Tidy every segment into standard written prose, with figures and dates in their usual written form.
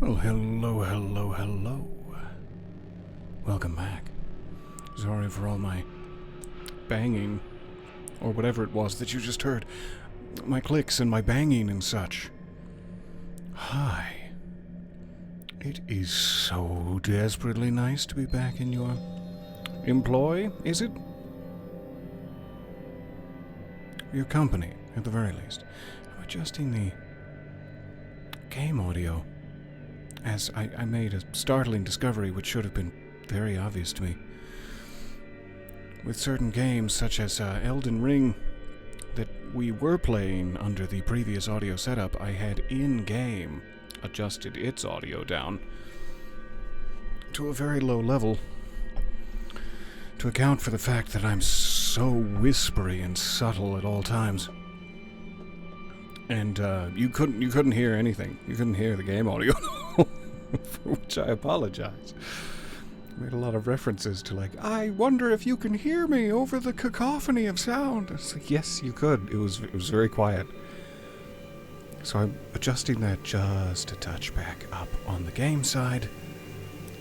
Well, hello. Welcome back. Sorry for all my banging, or whatever it was that you just heard. My clicks and my banging and such. Hi. It is so desperately nice to be back in your employ, is it? Your company, at the very least. I'm adjusting the game audio, as I made a startling discovery which should have been very obvious to me. With certain games, such as Elden Ring, that we were playing under the previous audio setup, I had in-game adjusted its audio down to a very low level to account for the fact that I'm so whispery and subtle at all times. And you couldn't hear anything. You couldn't hear the game audio, for which I apologize. I made a lot of references to, like, I wonder if you can hear me over the cacophony of sound. It's like, yes, you could. It was very quiet. So I'm adjusting that just a touch back up on the game side.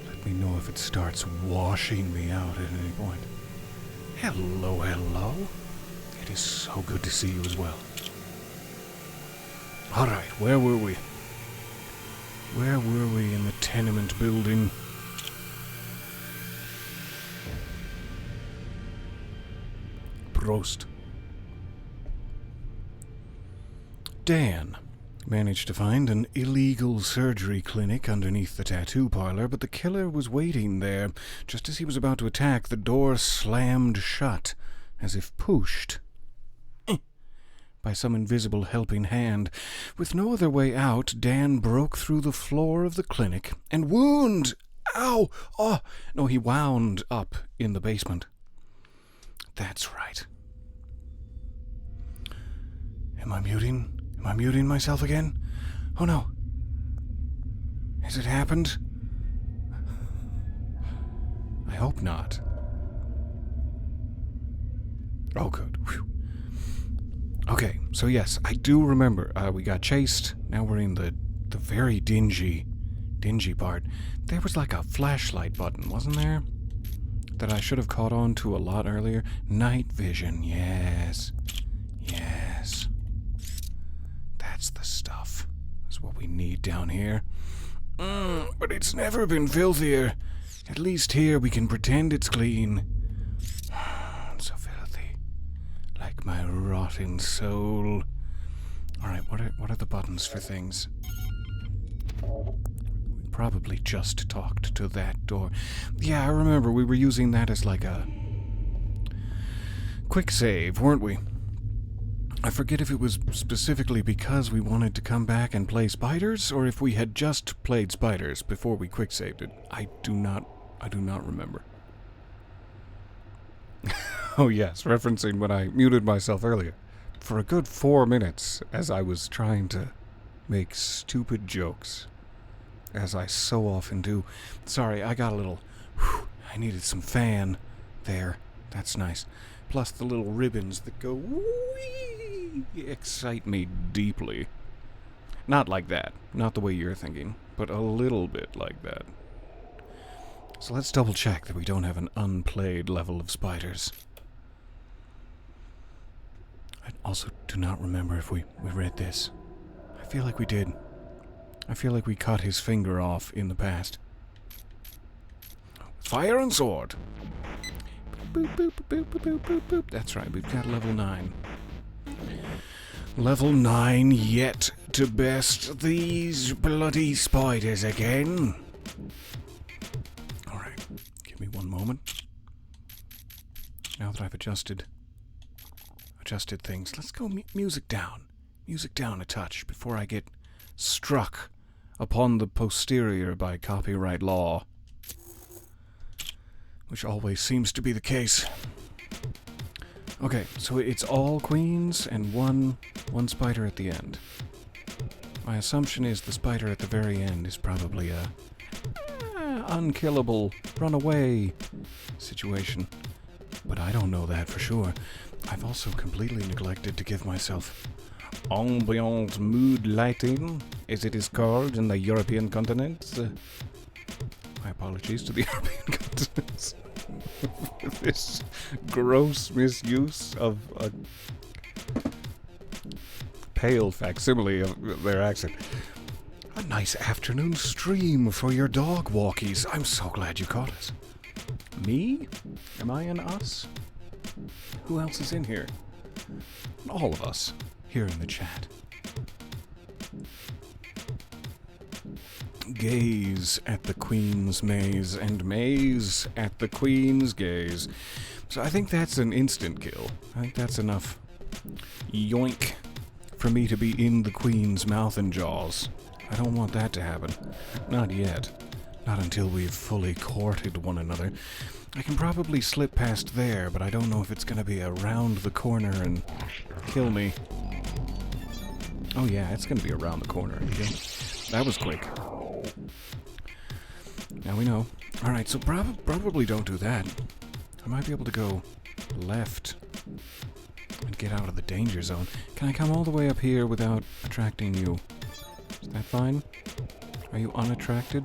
Let me know if it starts washing me out at any point. Hello. It is so good to see you as well. Alright, where were we? Where were we in the tenement building? Prost. Dan managed to find an illegal surgery clinic underneath the tattoo parlor, but the killer was waiting there. Just as he was about to attack, the door slammed shut, as if pushed by some invisible helping hand. With no other way out, Dan broke through the floor of the clinic and wound! Ow! Oh! No, he wound up in the basement. That's right. Am I muting myself again? Oh no. Has it happened? I hope not. Oh, good. Whew. Okay, so yes, I do remember. We got chased. Now we're in the very dingy part. There was like a flashlight button, wasn't there? That I should have caught on to a lot earlier. Night vision, yes. That's the stuff. That's what we need down here. But it's never been filthier. At least here we can pretend it's clean. So filthy. Like my rotting soul. Alright, what are the buttons for things? We probably just talked to that door. Yeah, I remember we were using that as like a quick save, weren't we? I forget if it was specifically because we wanted to come back and play Spiders, or if we had just played Spiders before we quick saved it. I do not remember. Oh yes, referencing when I muted myself earlier. For a good 4 minutes, as I was trying to make stupid jokes. As I so often do. Sorry, I got a little... I needed some fan there. That's nice. Plus the little ribbons that go wee excite me deeply. Not like that. Not the way you're thinking. But a little bit like that. So let's double check that we don't have an unplayed level of Spiders. I also do not remember if we read this. I feel like we did. I feel like we cut his finger off in the past. Fire and sword. Boop, boop, boop, boop, boop, boop, boop. That's right, we've got level 9. Level 9 yet to best these bloody spiders again. Alright, give me one moment. Now that I've adjusted things, let's go music down. Music down a touch before I get struck upon the posterior by copyright law. Which always seems to be the case. Okay, so it's all queens and one spider at the end. My assumption is the spider at the very end is probably a unkillable, runaway situation. But I don't know that for sure. I've also completely neglected to give myself ambient mood lighting, as it is called in the European continent. My apologies to the European continents. This gross misuse of a pale facsimile of their accent. A nice afternoon stream for your dog walkies. I'm so glad you caught us. Me? Am I an us? Who else is in here? All of us here in the chat. Gaze at the Queen's maze and maze at the Queen's gaze. So I think that's an instant kill. I think that's enough yoink for me to be in the Queen's mouth and jaws. I don't want that to happen. Not yet. Not until we've fully courted one another. I can probably slip past there, but I don't know if it's gonna be around the corner and kill me. Oh yeah, it's gonna be around the corner and kill me. That was quick. Now we know. Alright, so probably don't do that. I might be able to go left and get out of the danger zone. Can I come all the way up here without attracting you? Is that fine? Are you unattracted?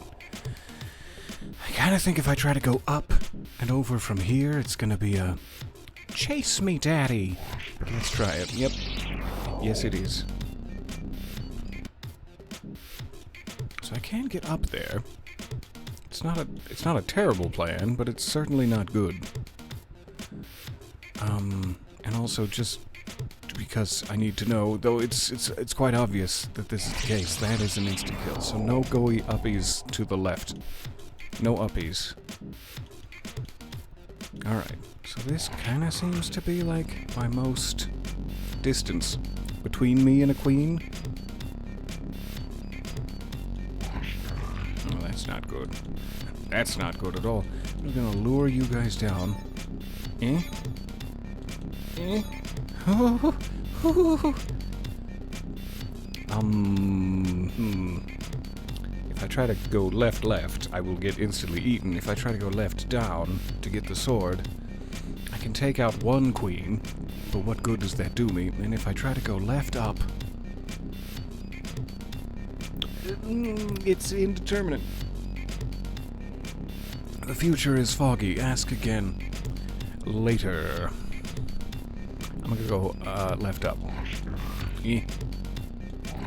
I kind of think if I try to go up and over from here, it's gonna be a chase me, daddy. Let's try it. Yep. Yes, it is. So I can get up there. It's not a terrible plan, but it's certainly not good. And also just because I need to know, though it's quite obvious that this is the case, that is an instant kill. So no goey uppies to the left. No uppies. Alright, so this kinda seems to be like my most distance between me and a queen. Oh, that's not good. That's not good at all. I'm gonna lure you guys down. Eh? Eh? Oh, oh, oh. If I try to go left, I will get instantly eaten. If I try to go left down to get the sword, I can take out one queen, but what good does that do me? And if I try to go left up, it's indeterminate. The future is foggy. Ask again later. I'm gonna go left up. Eh.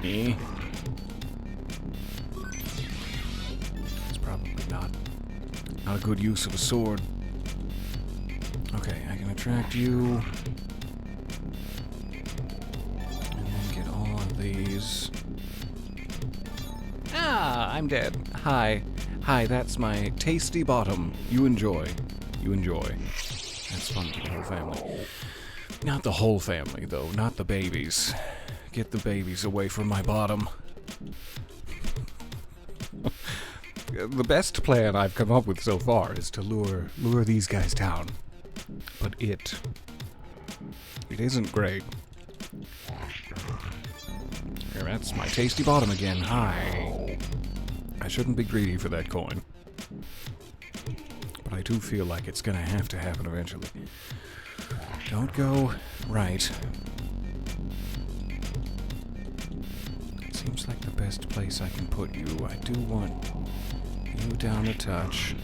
Eh. It's probably not a good use of a sword. Okay, I can attract you. And then get all of these. Ah, I'm dead. Hi. Hi, that's my tasty bottom. You enjoy. You enjoy. That's fun for the whole family. Not the whole family, though. Not the babies. Get the babies away from my bottom. The best plan I've come up with so far is to lure these guys down. But it isn't great. Here, that's my tasty bottom again. Hi. I shouldn't be greedy for that coin. But I do feel like it's gonna have to happen eventually. Don't go right. It seems like the best place I can put you. I do want you down a touch.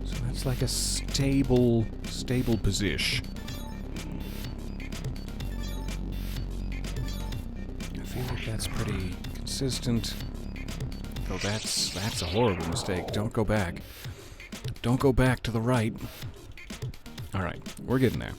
So that's like a stable position. I feel like that's pretty consistent. Though that's a horrible mistake. Don't go back. Don't go back to the right. Alright, we're getting there.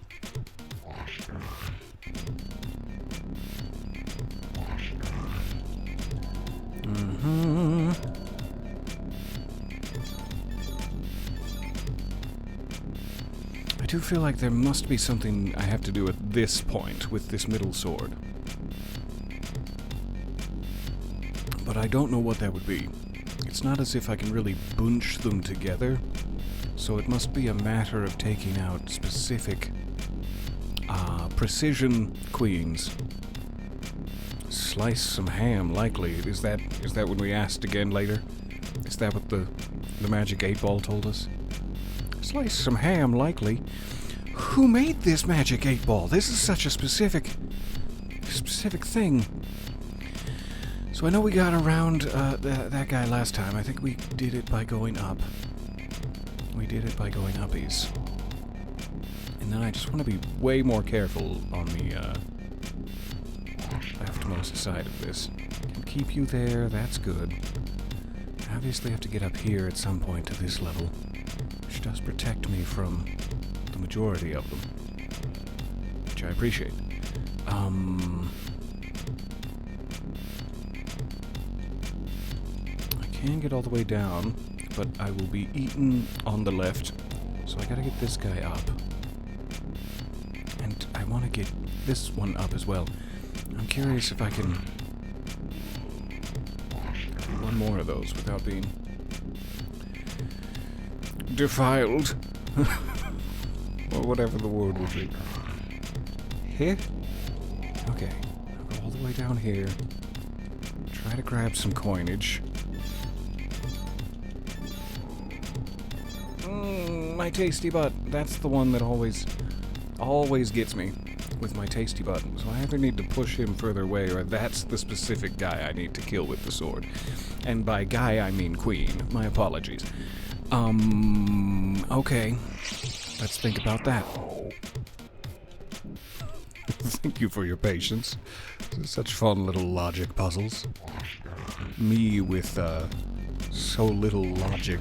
I do feel like there must be something I have to do at this point with this middle sword. But I don't know what that would be. It's not as if I can really bunch them together, so it must be a matter of taking out specific precision queens. Slice some ham, likely. Is that what we asked again later? Is that what the magic 8-ball told us? Slice some ham, likely. Who made this magic 8-ball? This is such a specific specific thing. So I know we got around that guy last time. I think we did it by going up. We did it by going uppies. And then I just want to be way more careful on the leftmost side of this. Can keep you there, that's good. Obviously have to get up here at some point to this level, which does protect me from the majority of them, which I appreciate. I can get all the way down, but I will be eaten on the left, so I gotta get this guy up. And I want to get this one up as well. I'm curious if I can do one more of those without being defiled. Or whatever the word would be. Here? Okay. I'll go all the way down here. Try to grab some coinage. My tasty butt. That's the one that always gets me with my tasty butt. So I either need to push him further away, or that's the specific guy I need to kill with the sword. And by guy, I mean queen. My apologies. Okay. Let's think about that. Thank you for your patience. Such fun little logic puzzles. Me with, so little logic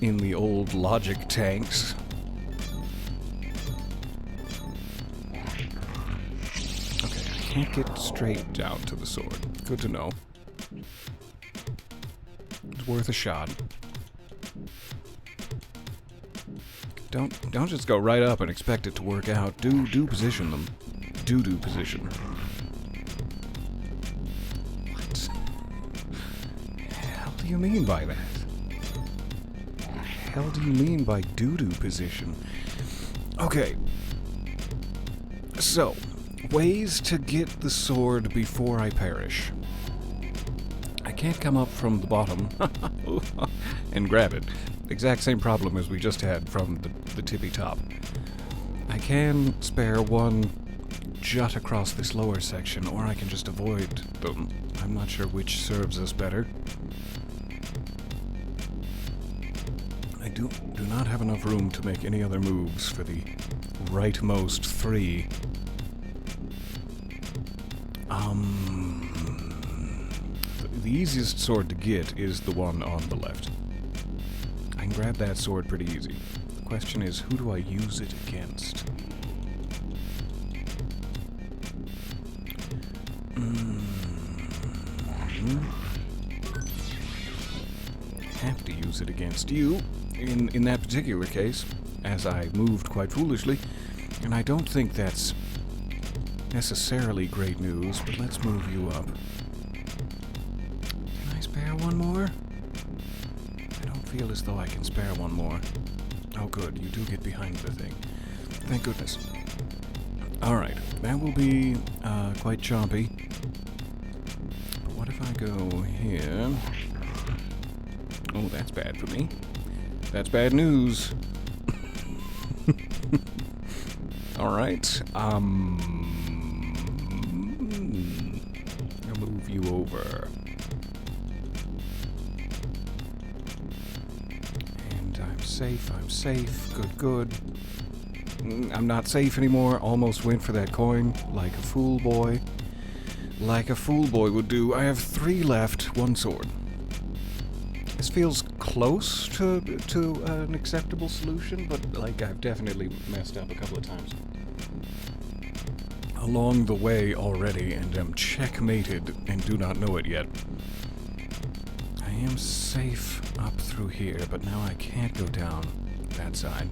in the old logic tanks. Okay, I can't get straight down to the sword. Good to know. It's worth a shot. Don't just go right up and expect it to work out. Do position them. Do position. What the hell do you mean by that? Hell do you mean by doo-doo position? Okay. So, ways to get the sword before I perish. I can't come up from the bottom and grab it. Exact same problem as we just had from the tippy top. I can spare one jut across this lower section, or I can just avoid them. I'm not sure which serves us better. I do not have enough room to make any other moves for the rightmost three. The easiest sword to get is the one on the left. I can grab that sword pretty easy. The question is, who do I use it against? Have to use it against you, in that particular case, as I moved quite foolishly, and I don't think that's necessarily great news, but let's move you up. Can I spare one more? I don't feel as though I can spare one more. Oh good, you do get behind the thing. Thank goodness. Alright, that will be quite chompy. But what if I go here? Oh, that's bad for me. That's bad news. Alright, I'll move you over. And I'm safe, good. I'm not safe anymore, almost went for that coin, like a fool boy. Like a fool boy would do. I have 3 left, 1 sword. This feels close to an acceptable solution, but like I've definitely messed up a couple of times along the way already, and am checkmated and do not know it yet. I am safe up through here, but now I can't go down that side,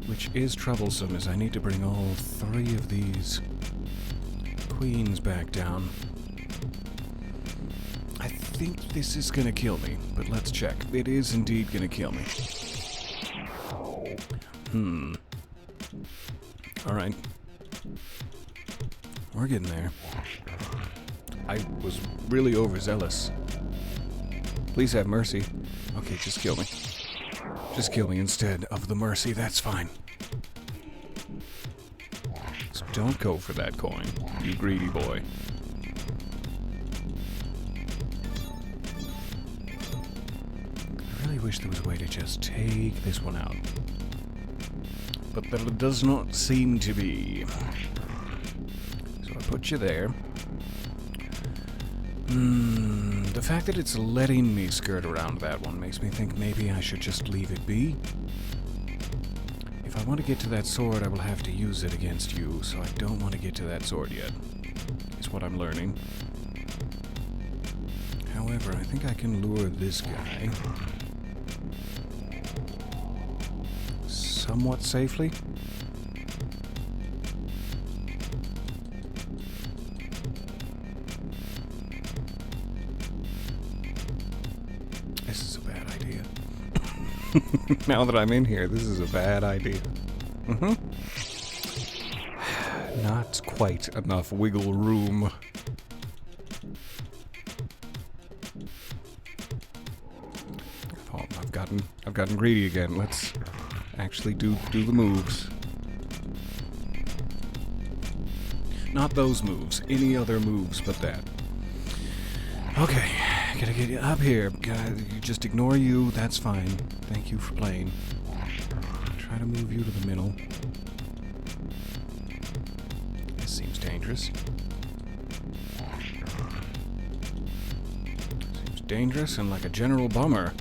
which is troublesome, as I need to bring all 3 of these queens back down. I think this is gonna kill me, but let's check. It is indeed gonna kill me. Alright. We're getting there. I was really overzealous. Please have mercy. Okay, just kill me. Just kill me instead of the mercy, that's fine. Don't go for that coin, you greedy boy. I really wish there was a way to just take this one out. But there does not seem to be. So I put you there. The fact that it's letting me skirt around that one makes me think maybe I should just leave it be. If I want to get to that sword, I will have to use it against you, so I don't want to get to that sword yet. Is what I'm learning. However, I think I can lure this guy somewhat safely. This is a bad idea. Now that I'm in here, this is a bad idea. Not quite enough wiggle room. Oh, I've gotten greedy again. Let's actually do the moves. Not those moves. Any other moves but that. Okay, gotta get you up here. Gotta just ignore you. That's fine. Thank you for playing. Try to move you to the middle. This seems dangerous. Seems dangerous and like a general bummer.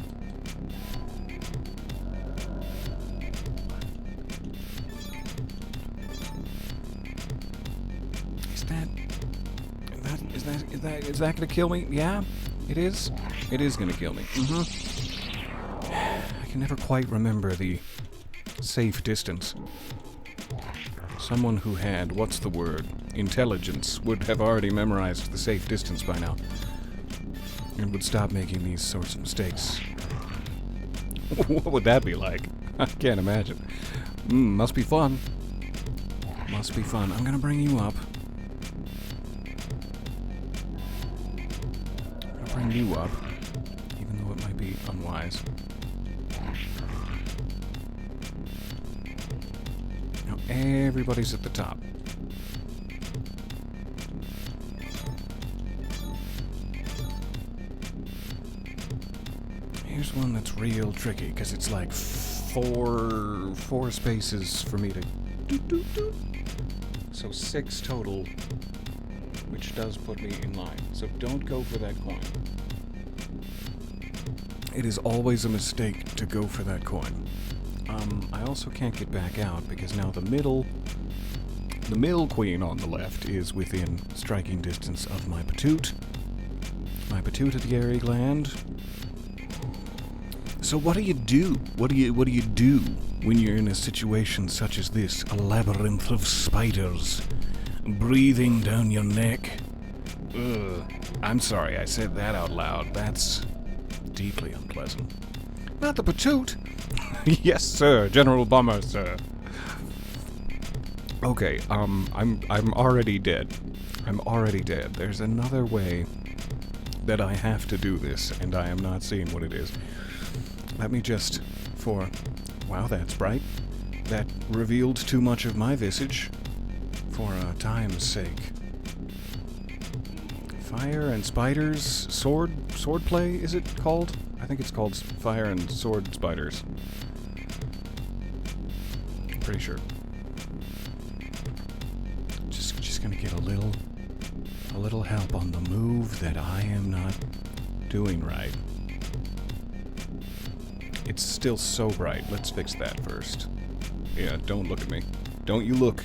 Is that gonna kill me? Yeah, it is. It is gonna kill me. I can never quite remember the safe distance. Someone who had, what's the word, intelligence would have already memorized the safe distance by now. And would stop making these sorts of mistakes. What would that be like? I can't imagine. Must be fun. Must be fun. I'm gonna bring you up. Bring you up, even though it might be unwise. Now everybody's at the top. Here's one that's real tricky, because it's like four spaces for me to do. So 6 total, which does put me in line. So don't go for that coin. It is always a mistake to go for that coin. I also can't get back out because now the middle queen on the left is within striking distance of my pituitary gland. So what do you do? What do you do when you're in a situation such as this? A labyrinth of spiders breathing down your neck. Ugh. I'm sorry I said that out loud. That's deeply unpleasant. Not the patoot. Yes, sir. General Bummer, sir. Okay, I'm already dead. I'm already dead. There's another way that I have to do this, and I am not seeing what it is. Let me just, wow, that's bright. That revealed too much of my visage. For time's sake. Fire and spiders, sword play, is it called? I think it's called fire and sword spiders. I'm pretty sure. Just gonna get a little help on the move that I am not doing right. It's still so bright. Let's fix that first. Yeah, don't look at me. Don't you look.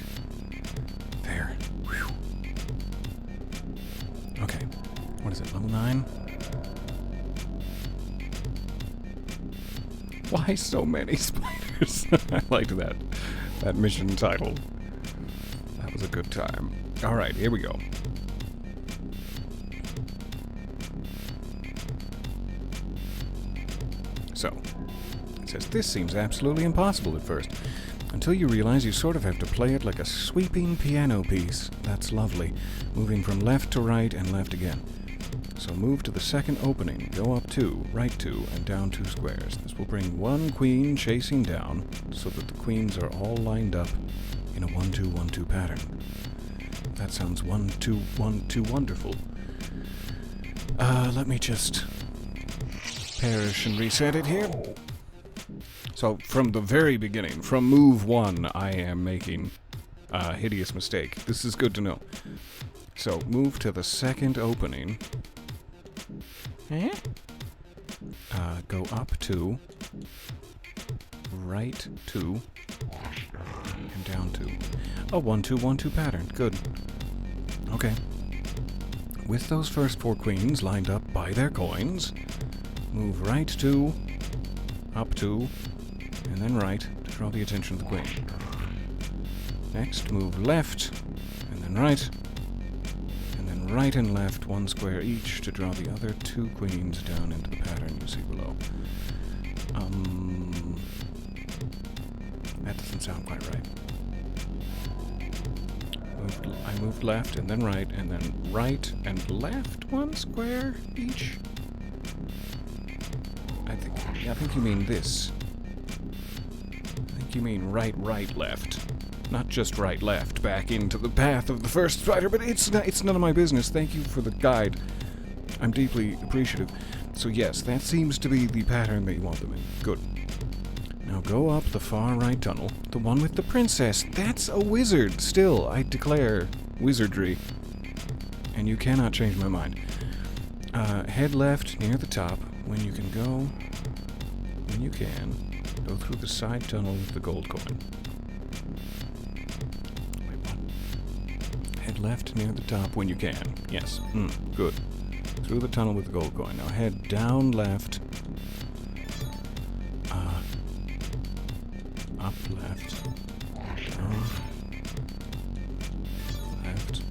There. Whew. Okay. What is it, level 9? Why so many spiders? I liked that mission title. That was a good time. Alright, here we go. So, it says, this seems absolutely impossible at first, until you realize you sort of have to play it like a sweeping piano piece. That's lovely, moving from left to right and left again. So move to the second opening, go up 2, right 2, and down 2 squares. This will bring one queen chasing down, so that the queens are all lined up in a 1-2-1-2 pattern. That sounds 1-2-1-2 wonderful. Let me just perish and reset it here. So, from the very beginning, from move 1, I am making a hideous mistake. This is good to know. So, move to the second opening. Go up 2, right 2, and down 2. A 1-2-1-2 pattern. Good. Okay. With those first 4 queens lined up by their coins, move right 2, up 2, and then right to draw the attention of the queen. Next, move left, and then right, and then right and left 1 square each to draw the other 2 queens down into the pattern you see below. That doesn't sound quite right. I moved left, and then right and left 1 square each? I think you mean this. I think you mean right, left. Not just right, left, back into the path of the first spider, but it's none of my business. Thank you for the guide. I'm deeply appreciative. So yes, that seems to be the pattern that you want them in. Good. Now go up the far right tunnel, the one with the princess. That's a wizard. Still, I declare wizardry. And you cannot change my mind. Head left near the top when you can go through the side tunnel with the gold coin. Wait, what? Head left near the top when you can. Yes. Good. Through the tunnel with the gold coin. Now head down left. Up left. Down. Left.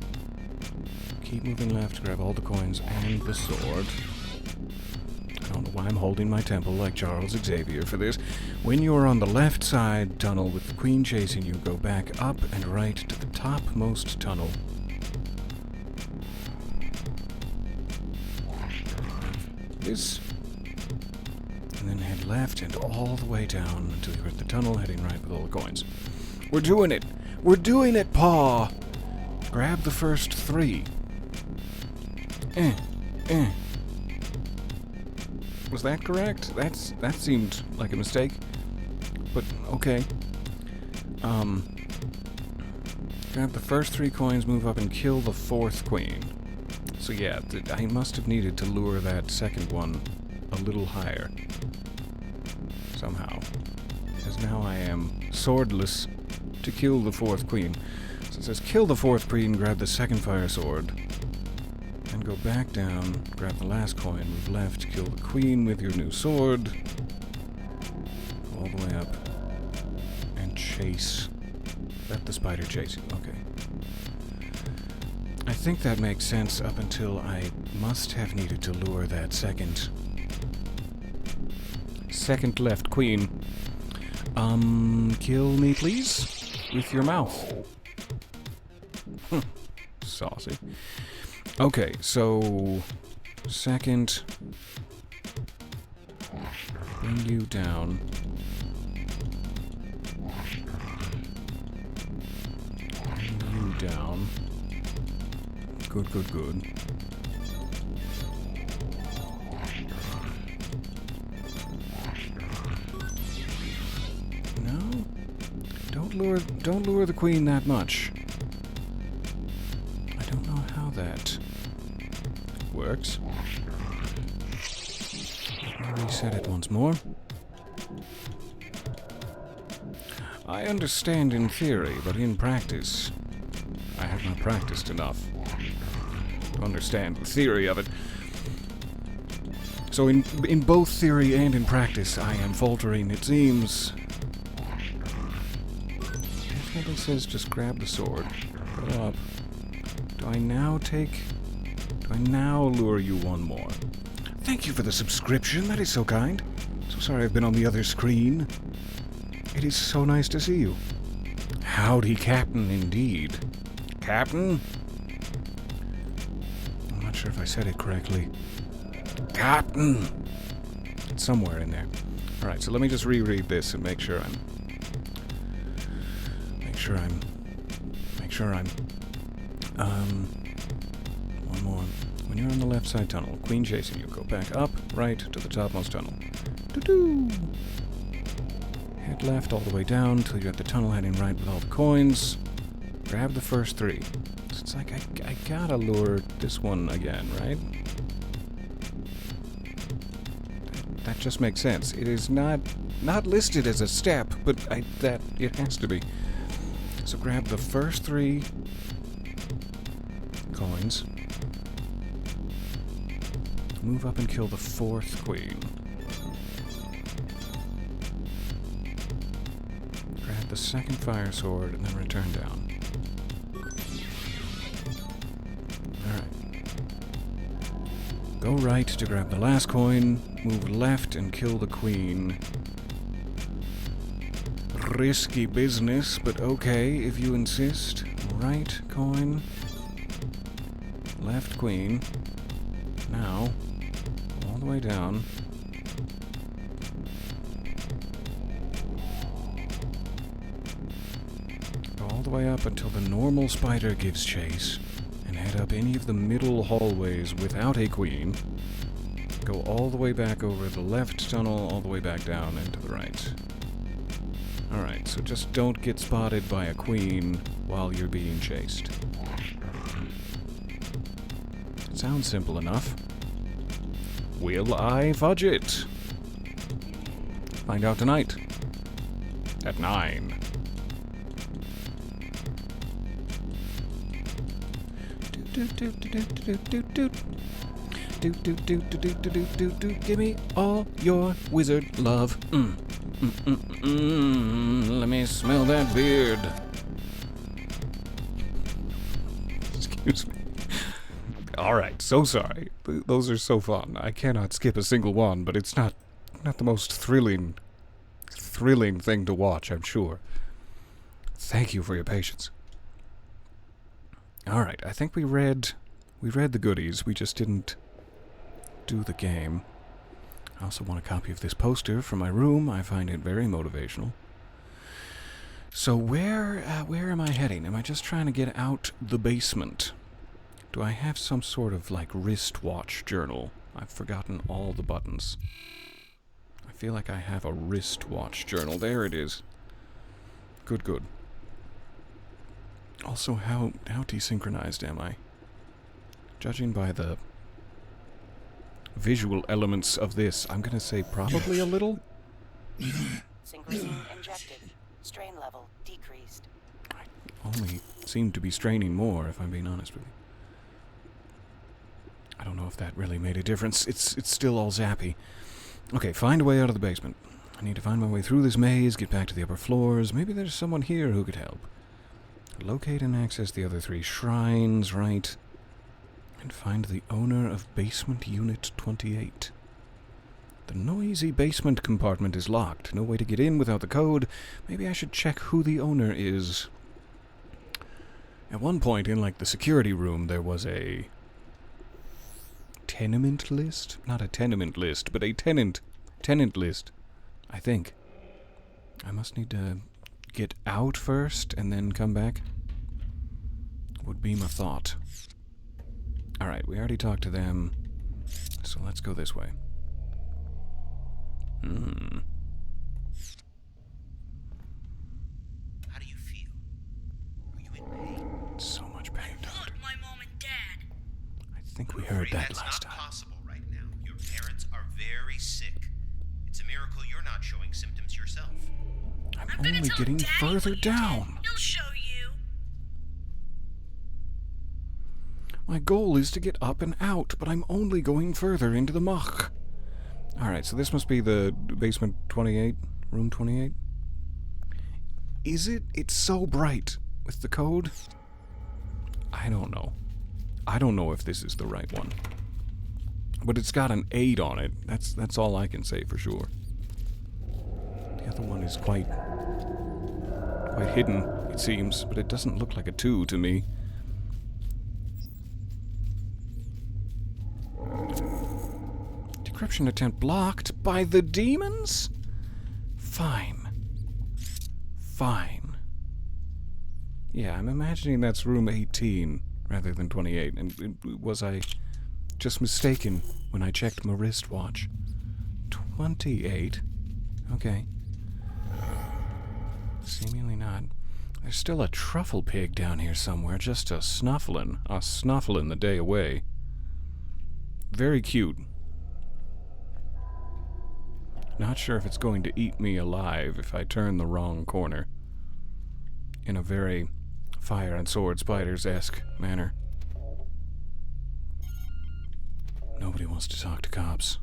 Keep moving left, grab all the coins and the sword. I don't know why I'm holding my temple like Charles Xavier for this. When you are on the left side tunnel with the queen chasing you, go back up and right to the topmost tunnel. This. And then head left and all the way down until you're at the tunnel heading right with all the coins. We're doing it! We're doing it, Paw! Grab the first 3. Was that correct? That seemed like a mistake. But, okay. Grab the first 3 coins, move up and kill the 4th queen. So yeah, I must have needed to lure that second one a little higher. Somehow. As now I am swordless to kill the 4th queen. So it says kill the 4th queen, grab the second fire sword, and go back down, grab the last coin, move left, kill the queen with your new sword, go all the way up, and chase. Let the spider chase you. Okay. I think that makes sense up until I must have needed to lure that second left queen. Kill me, please? With your mouth. Saucy. Okay, so... second... bring you down. Bring you down. Good, good, good. No? Don't lure the queen that much. I don't know how that works. Let me reset it once more. I understand in theory, but in practice, I have not practiced enough to understand the theory of it. So in both theory and in practice, I am faltering, it seems. It says just grab the sword. Go up. Do I now lure you one more? Thank you for the subscription, that is so kind. So sorry I've been on the other screen. It is so nice to see you. Howdy, Captain, indeed. Captain? I'm not sure if I said it correctly. Captain! It's somewhere in there. Alright, so let me just reread this and make sure I'm sure I'm... one more. When you're on the left side tunnel, queen chasing you, go back up, right, to the topmost tunnel. Doo-doo! Head left all the way down till you're at the tunnel heading right with all the coins. Grab the first 3. So it's like, I gotta lure this one again, right? That just makes sense. It is not listed as a step, but it has to be. So grab the first 3 coins. Move up and kill the 4th queen. Grab the 2nd fire sword and then return down. Alright. Go right to grab the last coin, move left and kill the queen. Risky business, but okay if you insist. Right coin. Left queen. Now, all the way down. Go all the way up until the normal spider gives chase, and head up any of the middle hallways without a queen. Go all the way back over the left tunnel, all the way back down and to the right. Alright, so just don't get spotted by a queen while you're being chased. Sounds simple enough. Will I fudge it? Find out tonight. At 9. Give me all your wizard love. Let me smell that beard. Excuse me. Alright, so sorry. Those are so fun. I cannot skip a single one, but it's not the most thrilling thing to watch, I'm sure. Thank you for your patience. Alright, I think we read the goodies, we just didn't do the game. I also want a copy of this poster for my room. I find it very motivational. So where am I heading? Am I just trying to get out the basement? Do I have some sort of, like, wristwatch journal? I've forgotten all the buttons. I feel like I have a wristwatch journal. There it is. Good, good. Also, how desynchronized am I? Judging by the visual elements of this, I'm gonna say probably a little. Synchrosine injected. Strain level decreased. I only seem to be straining more, if I'm being honest with you. I don't know if that really made a difference. It's still all zappy. Okay, find a way out of the basement. I need to find my way through this maze, get back to the upper floors. Maybe there's someone here who could help. Locate and access the other 3 shrines, right? And find the owner of basement unit 28. The noisy basement compartment is locked. No way to get in without the code. Maybe I should check who the owner is. At one point in, like, the security room, there was a tenement list? Not a tenement list, but a tenant list, I think. I must need to get out first and then come back. Would be my thought. Alright, we already talked to them, so let's go this way. How do you feel? Are you in pain? So much pain, Doctor. My mom and dad. I think we heard that That's last not time. possible right now. Your parents are very sick. It's a miracle you're not showing symptoms yourself. I'm gonna only tell getting Daddy further what you did. down. He'll show you. My goal is to get up and out, but I'm only going further into the muck. Alright, so this must be the basement 28, room 28. Is it? It's so bright with the code. I don't know. I don't know if this is the right one. But it's got an 8 on it. That's all I can say for sure. The other one is quite hidden, it seems, but it doesn't look like a 2 to me. Decryption attempt blocked by the demons? Fine. Fine. Yeah, I'm imagining that's room 18 rather than 28. And was I just mistaken when I checked my wristwatch? 28? Okay. Seemingly not. There's still a truffle pig down here somewhere, just a snuffling the day away. Very cute. Not sure if it's going to eat me alive if I turn the wrong corner. In a very Fire and Sword Spiders-esque manner. Nobody wants to talk to cops.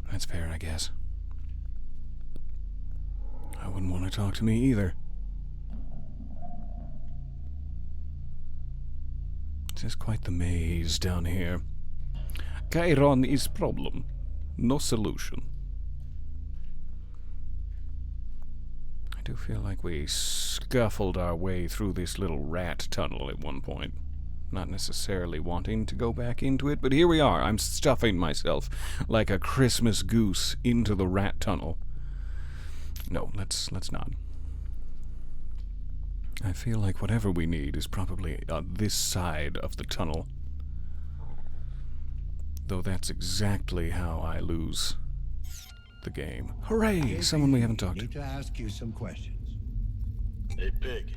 That's fair, I guess. I wouldn't want to talk to me either. This is quite the maze down here. Chiron is problem. No solution. I do feel like we scuffled our way through this little rat tunnel at one point. Not necessarily wanting to go back into it, but here we are. I'm stuffing myself like a Christmas goose into the rat tunnel. No, let's not. I feel like whatever we need is probably on this side of the tunnel. Though that's exactly how I lose the game. Hooray! Someone we haven't talked to. Need to ask you some questions. Hey, Pig.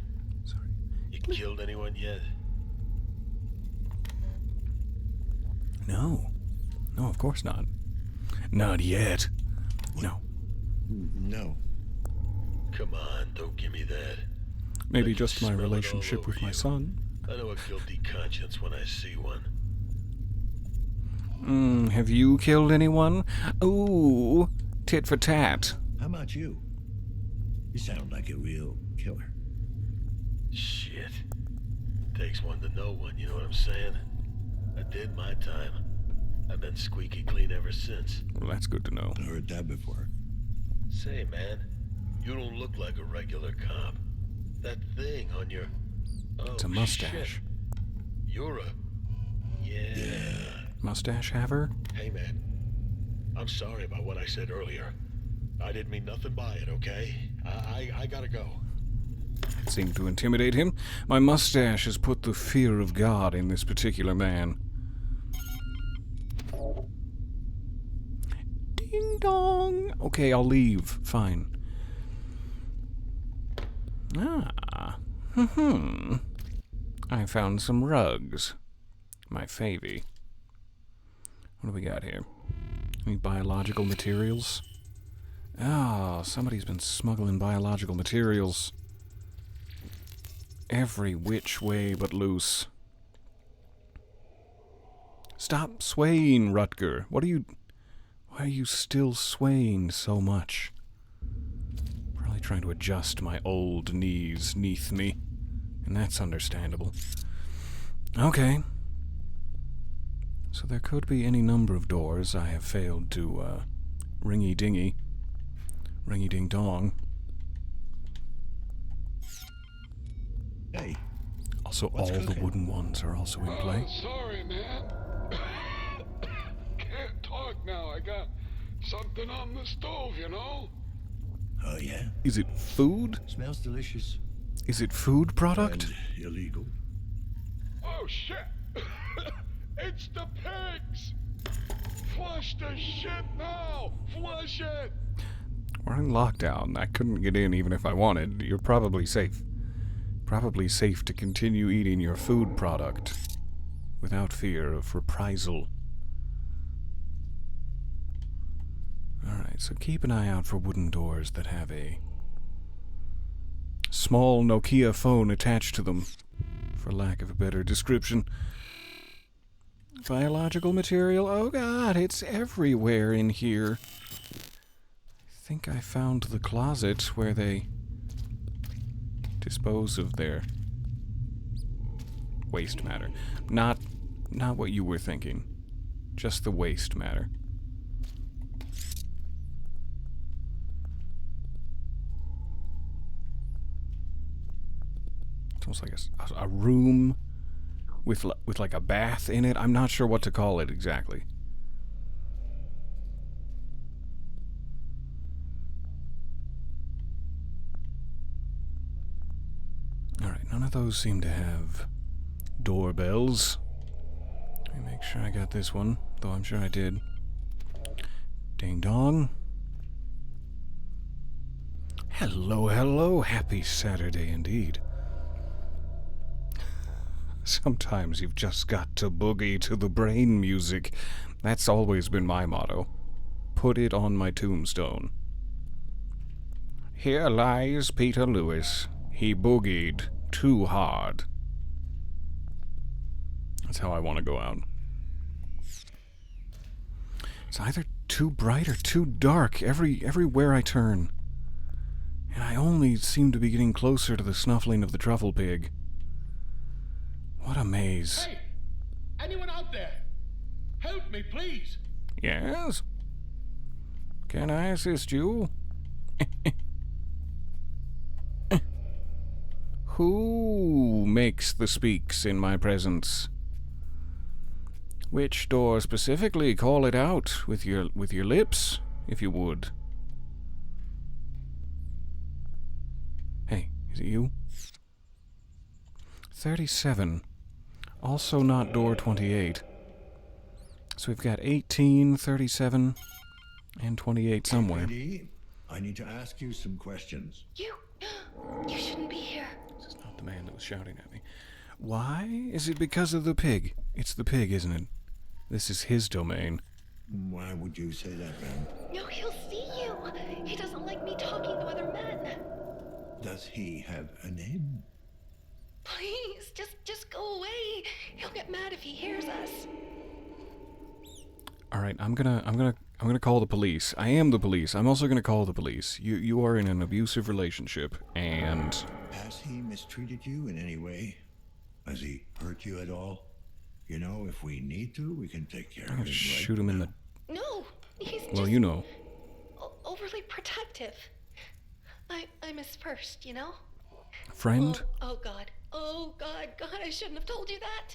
Sorry. You killed anyone yet? No. No, of course not. Not yet. No. No. Come on, don't give me that. Maybe I can just my smell it all relationship over with my you. son. I know a guilty conscience when I see one. Have you killed anyone? Ooh, tit for tat. How about you? You sound like a real killer. Shit. Takes one to know one, you know what I'm saying? I did my time. I've been squeaky clean ever since. Well, that's good to know. I heard that before. Say, man, you don't look like a regular cop. That thing on your... Oh, It's a mustache. shit. You're a... Yeah. Mustache haver? Hey, man. I'm sorry about what I said earlier. I didn't mean nothing by it, okay? I gotta go. It seemed to intimidate him. My mustache has put the fear of God in this particular man. Ding dong! Okay, I'll leave. Fine. I found some rugs. My favy. What do we got here? Any biological materials? Oh, somebody's been smuggling biological materials. Every which way but loose. Stop swaying, Rutger. Why are you still swaying so much? Probably trying to adjust my old knees neath me. And that's understandable. Okay. So there could be any number of doors I have failed to, ringy-dingy. Ringy-ding-dong. Hey, Also, What's all the cooking? wooden ones are also in play. Sorry, man. Can't talk now. I got something on the stove, you know? oh yeah, Is it food? smells delicious Is it food product? and illegal. Oh, shit. It's the pigs. Flush the shit now. Flush it. We're in lockdown. I couldn't get in even if I wanted. You're probably safe. Probably safe to continue eating your food product without fear of reprisal. Alright, so keep an eye out for wooden doors that have a small Nokia phone attached to them, for lack of a better description. Biological material? Oh god, it's everywhere in here. I think I found the closet where they dispose of their waste matter. Not what you were thinking. Just the waste matter. It's almost like a room with like a bath in it. I'm not sure what to call it exactly. Alright, None of those seem to have doorbells. Let me make sure I got this one, though I'm sure I did. Ding dong. Hello, hello. Happy Saturday indeed. Sometimes you've just got to boogie to the brain music. That's always been my motto. Put it on my tombstone. Here lies Peter Lewis. He boogied too hard. That's how I want to go out. It's either too bright or too dark everywhere I turn. And I only seem to be getting closer to the snuffling of the truffle pig. What a maze. Hey! Anyone out there? Help me, please! Yes? Can I assist you? Who makes the speaks in my presence? Which door specifically? Call it out with your lips, if you would. Hey, is it you? 37. Also not door 28. So we've got 18, 37, and 28 somewhere. Lady, I need to ask you some questions. You shouldn't be here. This is not the man that was shouting at me. Why? Is it because of the pig? It's the pig, isn't it? This is his domain. Why would you say that, ma'am? No, he'll see you. He doesn't like me talking to other men. Does he have a name? Please, just go away. He'll get mad if he hears us. All right, I'm gonna call the police. I am the police. I'm also gonna call the police. You are in an abusive relationship, and Has he mistreated you in any way? Has he hurt you at all? You know, if we need to, we can take care I'm of gonna it. shoot him in the. No, he's Well, just you know. overly protective. I'm his first, you know? Friend? Oh God, I shouldn't have told you that.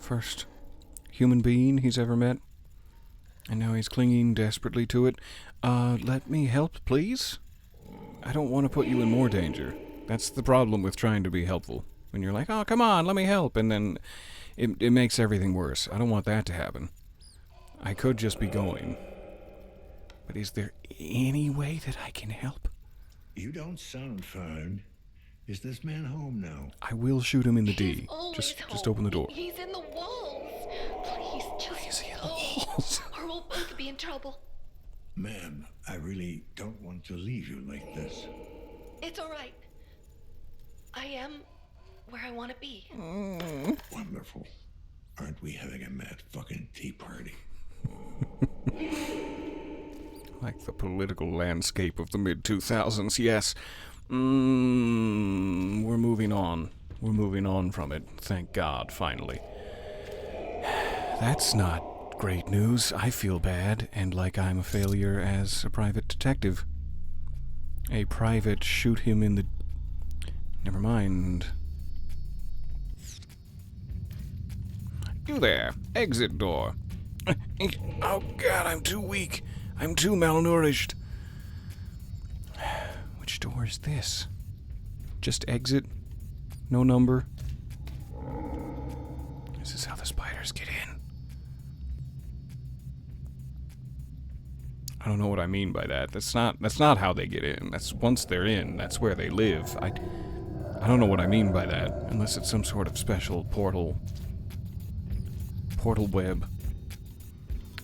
First human being he's ever met. And now he's clinging desperately to it. Let me help, please? I don't want to put you in more danger. That's the problem with trying to be helpful. When you're like, oh, come on, let me help. And then it makes everything worse. I don't want that to happen. I could just be going. But is there any way that I can help? You don't sound fine. Is this man home now? I will shoot him in the He's D. always Just home. open the door. He's in the walls. Please, just Is he in the go, walls? or we'll both be in trouble. Ma'am, I really don't want to leave you like this. It's all right. I am where I want to be. Wonderful. Aren't we having a mad fucking tea party? Like the political landscape of the mid-2000s, yes. We're moving on. We're moving on from it. Thank God, finally. That's not great news. I feel bad, and like I'm a failure as a private detective. A private shoot him in the... Never mind. You there. Exit door. Oh God, I'm too weak. I'm too malnourished. Which door is this? Just exit? No number? This is how the spiders get in. I don't know what I mean by that. That's not how they get in. That's once they're in, that's where they live. I don't know what I mean by that, unless it's some sort of special portal web.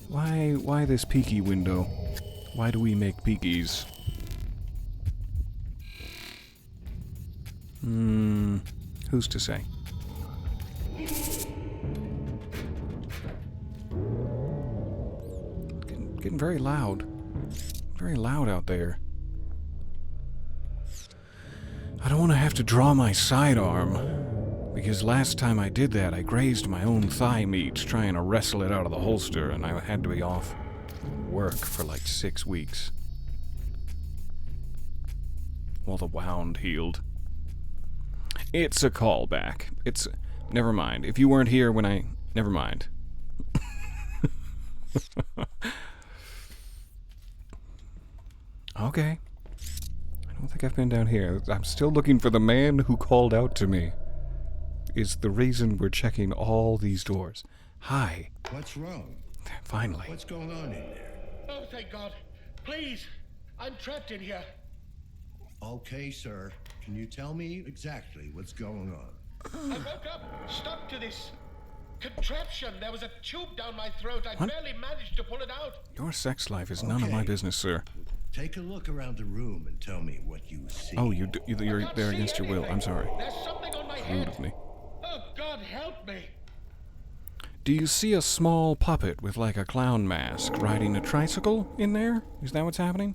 Why this peeky window? Why do we make peekies? Who's to say? Getting very loud. Very loud out there. I don't want to have to draw my sidearm, because last time I did that, I grazed my own thigh meat trying to wrestle it out of the holster, and I had to be off work for like 6 weeks. While the wound healed. It's a callback. Never mind. If you weren't here when I... Never mind. Okay. I don't think think I've been down here. I'm still looking for the man who called out to me. Is the reason we're checking all these doors. Hi. What's wrong? Finally. What's going on in there? Oh, thank God. Please. I'm trapped in here. Okay, sir. Can you tell me exactly what's going on? I woke up, stuck to this contraption. There was a tube down my throat. I barely managed to pull it out. Your sex life is none of my Okay. business, sir. Take a look around the room and tell me what you see. Oh, you're there against your will. I'm sorry. There's something on my Rude head. of me. Oh, God, help me. Do you see a small puppet with like a clown mask riding a tricycle in there? Is that what's happening?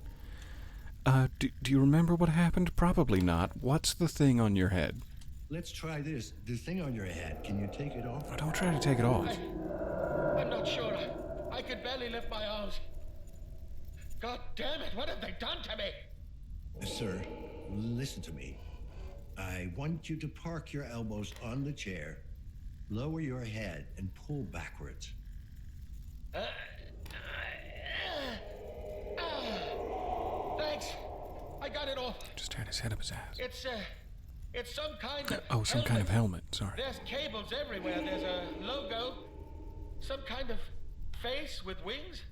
Do you remember what happened? Probably not. What's the thing on your head? Let's try this. The thing on your head. Can you take it off? Oh, don't try to take it off. I'm not sure. I could barely lift my arms. God damn it, what have they done to me? Sir, listen to me. I want you to park your elbows on the chair, lower your head, and pull backwards. Thanks. I got it off. Just had his head up his ass. It's some kind of Oh, some kind of helmet. Sorry. There's cables everywhere. There's a logo. Some kind of face with wings.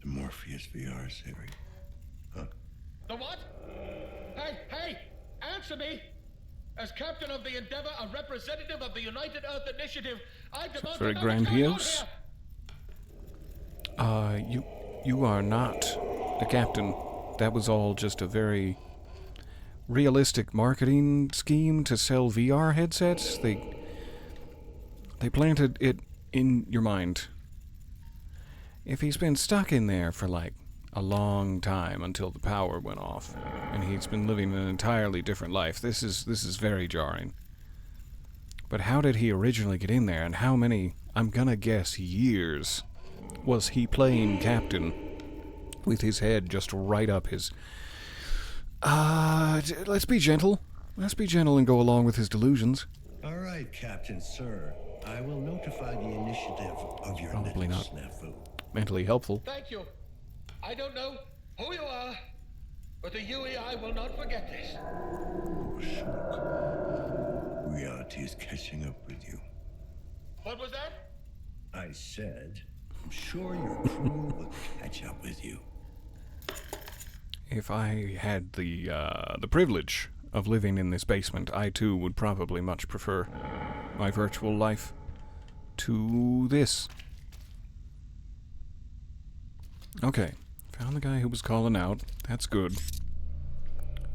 The Morpheus VR series. Huh? The what? Hey! Answer me! As captain of the Endeavor, a representative of the United Earth Initiative, I demand very to know what's going on grandiose. here. You are not the captain. That was all just a very realistic marketing scheme to sell VR headsets. They planted it in your mind. If he's been stuck in there for like a long time until the power went off, and he's been living an entirely different life, this is very jarring. But how did he originally get in there, and how many, I'm gonna guess, years was he playing captain with his head just right up his... let's be gentle. Let's be gentle and go along with his delusions. All right, Captain, sir. I will notify the initiative of your Probably little not. snafu. Mentally helpful. Thank you. I don't know who you are, but the UEI will not forget this. Oh, shook. Reality is catching up with you. What was that? I said, I'm sure your crew will catch up with you. If I had the privilege of living in this basement, I too would probably much prefer my virtual life to this. Okay, found the guy who was calling out. That's good.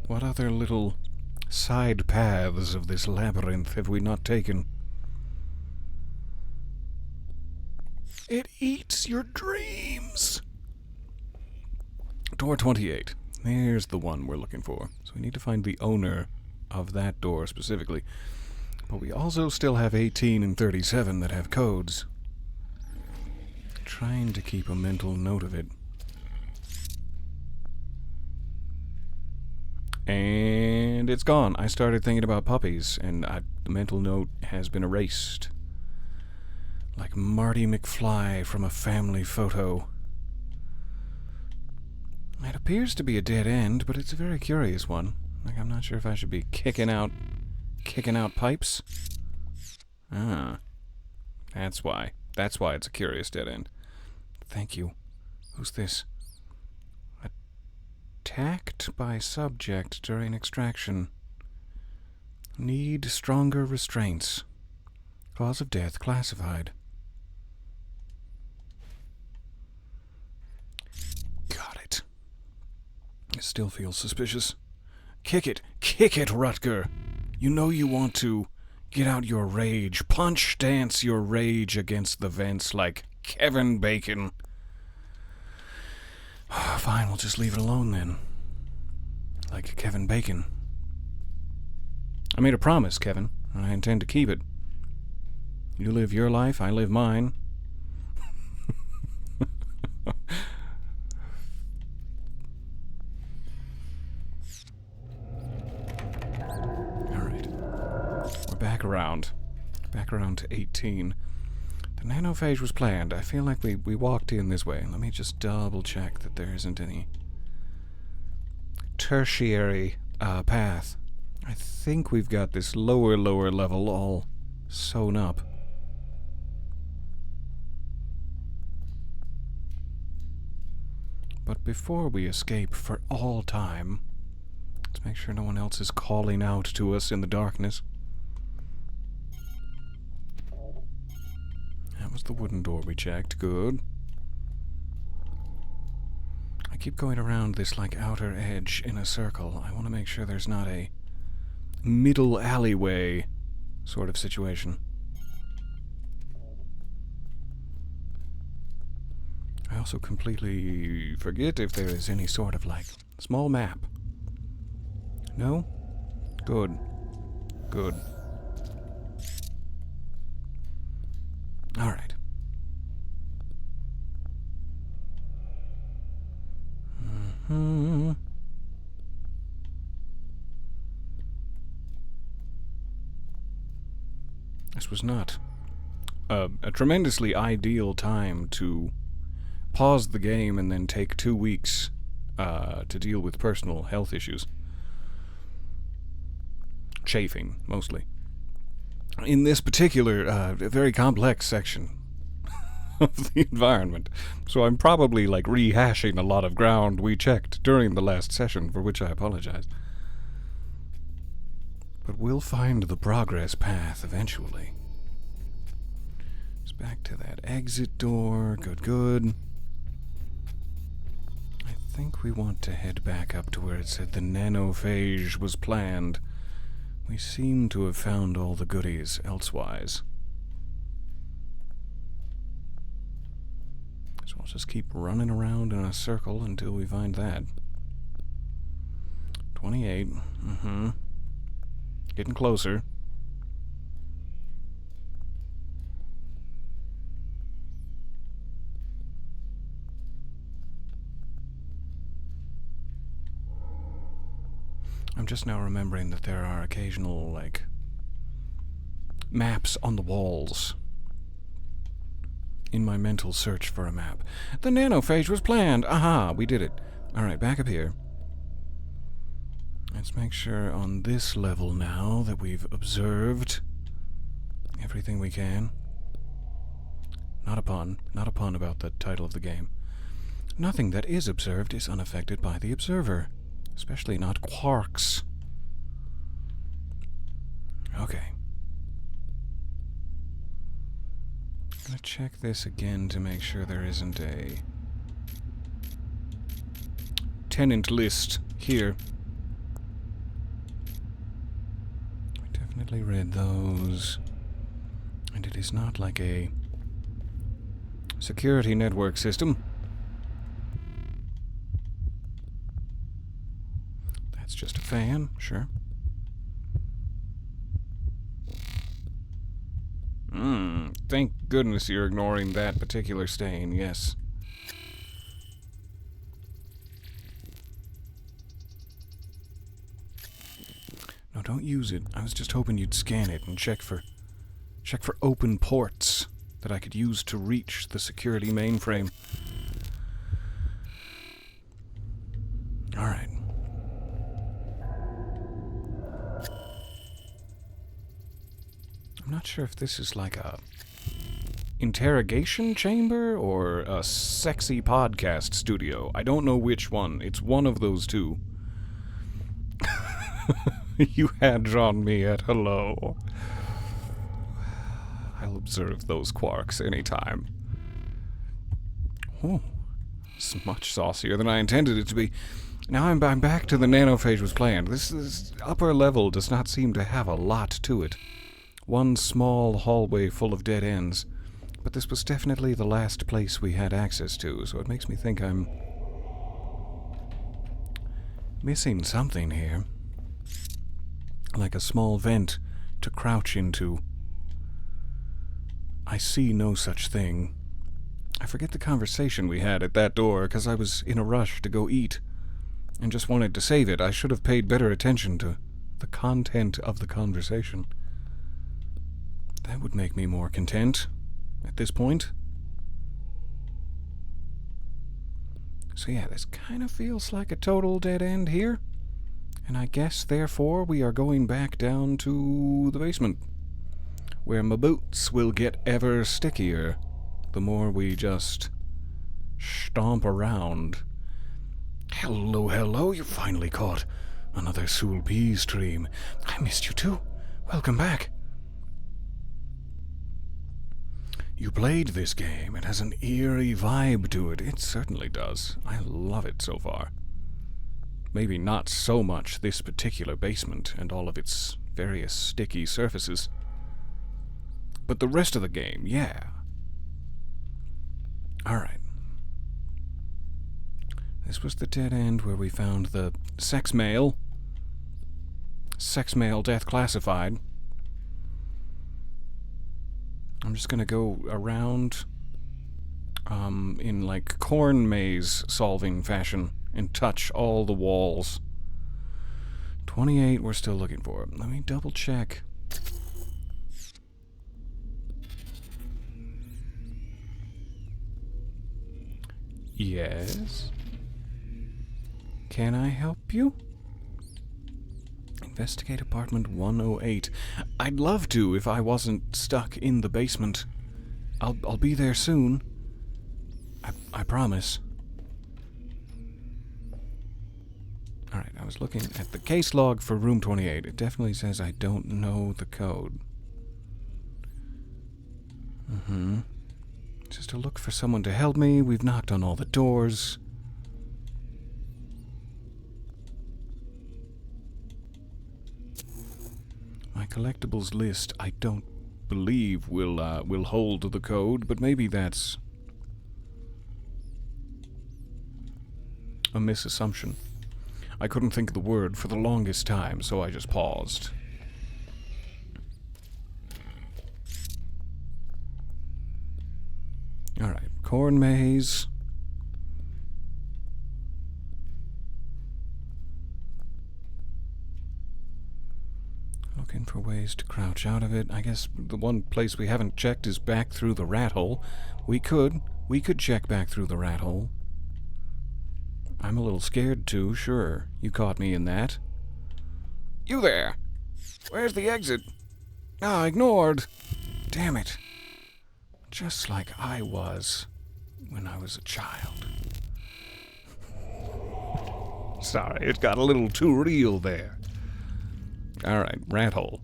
What other little side paths of this labyrinth have we not taken? It eats your dreams! Door 28. There's the one we're looking for. So we need to find the owner of that door specifically. But we also still have 18 and 37 that have codes. Trying to keep a mental note of it. And it's gone. I started thinking about puppies, and the mental note has been erased. Like Marty McFly from a family photo. It appears to be a dead end, but it's a very curious one. Like, I'm not sure if I should be kicking out pipes. Ah. That's why. That's why it's a curious dead end. Thank you. Who's this? Attacked by subject during extraction. Need stronger restraints. Cause of death classified. Got it. It still feels suspicious. Kick it, Rutger. You know you want to. Get out your rage. Punch dance your rage against the vents like Kevin Bacon. Fine, we'll just leave it alone then. Like Kevin Bacon. I made a promise, Kevin, and I intend to keep it. You live your life, I live mine. Alright. We're back around. Back around to 18. The nanophage was planned. I feel like we walked in this way. Let me just double check that there isn't any tertiary path. I think we've got this lower level all sewn up. But before we escape for all time, let's make sure no one else is calling out to us in the darkness. That was the wooden door we checked. Good. I keep going around this, like, outer edge in a circle. I want to make sure there's not a middle alleyway sort of situation. I also completely forget if there is any sort of, like, small map. No? Good. Good. Alright. This was not a tremendously ideal time to pause the game and then take 2 weeks to deal with personal health issues. Chafing, mostly. In this particular, very complex section of the environment. So I'm probably, like, rehashing a lot of ground we checked during the last session, for which I apologize. But we'll find the progress path eventually. It's back to that exit door. Good, good. I think we want to head back up to where it said the nanophage was planned. We seem to have found all the goodies elsewise. So I'll just keep running around in a circle until we find that. 28. Getting closer. I'm just now remembering that there are occasional, like, maps on the walls in my mental search for a map. The nanophage was planned! Aha! We did it. Alright, back up here. Let's make sure on this level now that we've observed everything we can. Not a pun about the title of the game. Nothing that is observed is unaffected by the observer. Especially not quarks. Okay. I'm gonna check this again to make sure there isn't a tenant list here. I definitely read those. And it is not like a security network system. Just a fan, sure. Thank goodness you're ignoring that particular stain, yes. No, don't use it. I was just hoping you'd scan it and check for open ports that I could use to reach the security mainframe. Alright. I'm not sure if this is like a interrogation chamber or a sexy podcast studio. I don't know which one. It's one of those two. You had drawn me at hello. I'll observe those quarks anytime. Oh, it's much saucier than I intended it to be. Now I'm back to the nanophage was planned. This upper level does not seem to have a lot to it. One small hallway full of dead ends. But this was definitely the last place we had access to, so it makes me think I'm missing something here. Like a small vent to crouch into. I see no such thing. I forget the conversation we had at that door, because I was in a rush to go eat, and just wanted to save it. I should have paid better attention to the content of the conversation. That would make me more content at this point. So yeah, this kind of feels like a total dead end here. And I guess, therefore, we are going back down to the basement, where my boots will get ever stickier the more we just stomp around. Hello, hello, you finally caught another Soul P stream. I missed you too. Welcome back. You played this game. It has an eerie vibe to it. It certainly does. I love it so far. Maybe not so much this particular basement and all of its various sticky surfaces. But the rest of the game, yeah. Alright. This was the dead end where we found the sex mail. Sex mail death classified. I'm just gonna go around in like corn maze solving fashion and touch all the walls. 28 we're still looking for. Let me double check. Yes? Can I help you? Investigate apartment 108. I'd love to if I wasn't stuck in the basement. I'll be there soon. I promise. Alright, I was looking at the case log for room 28. It definitely says I don't know the code. Just to look for someone to help me. We've knocked on all the doors. My collectibles list, I don't believe will hold the code, but maybe that's a misassumption. I couldn't think of the word for the longest time, so I just paused. Alright, corn maze. Looking for ways to crouch out of it. I guess the one place we haven't checked is back through the rat hole. We could check back through the rat hole. I'm a little scared too, sure. You caught me in that. You there! Where's the exit? Ah, ignored! Damn it. Just like I was when I was a child. Sorry, it got a little too real there. Alright, rat hole.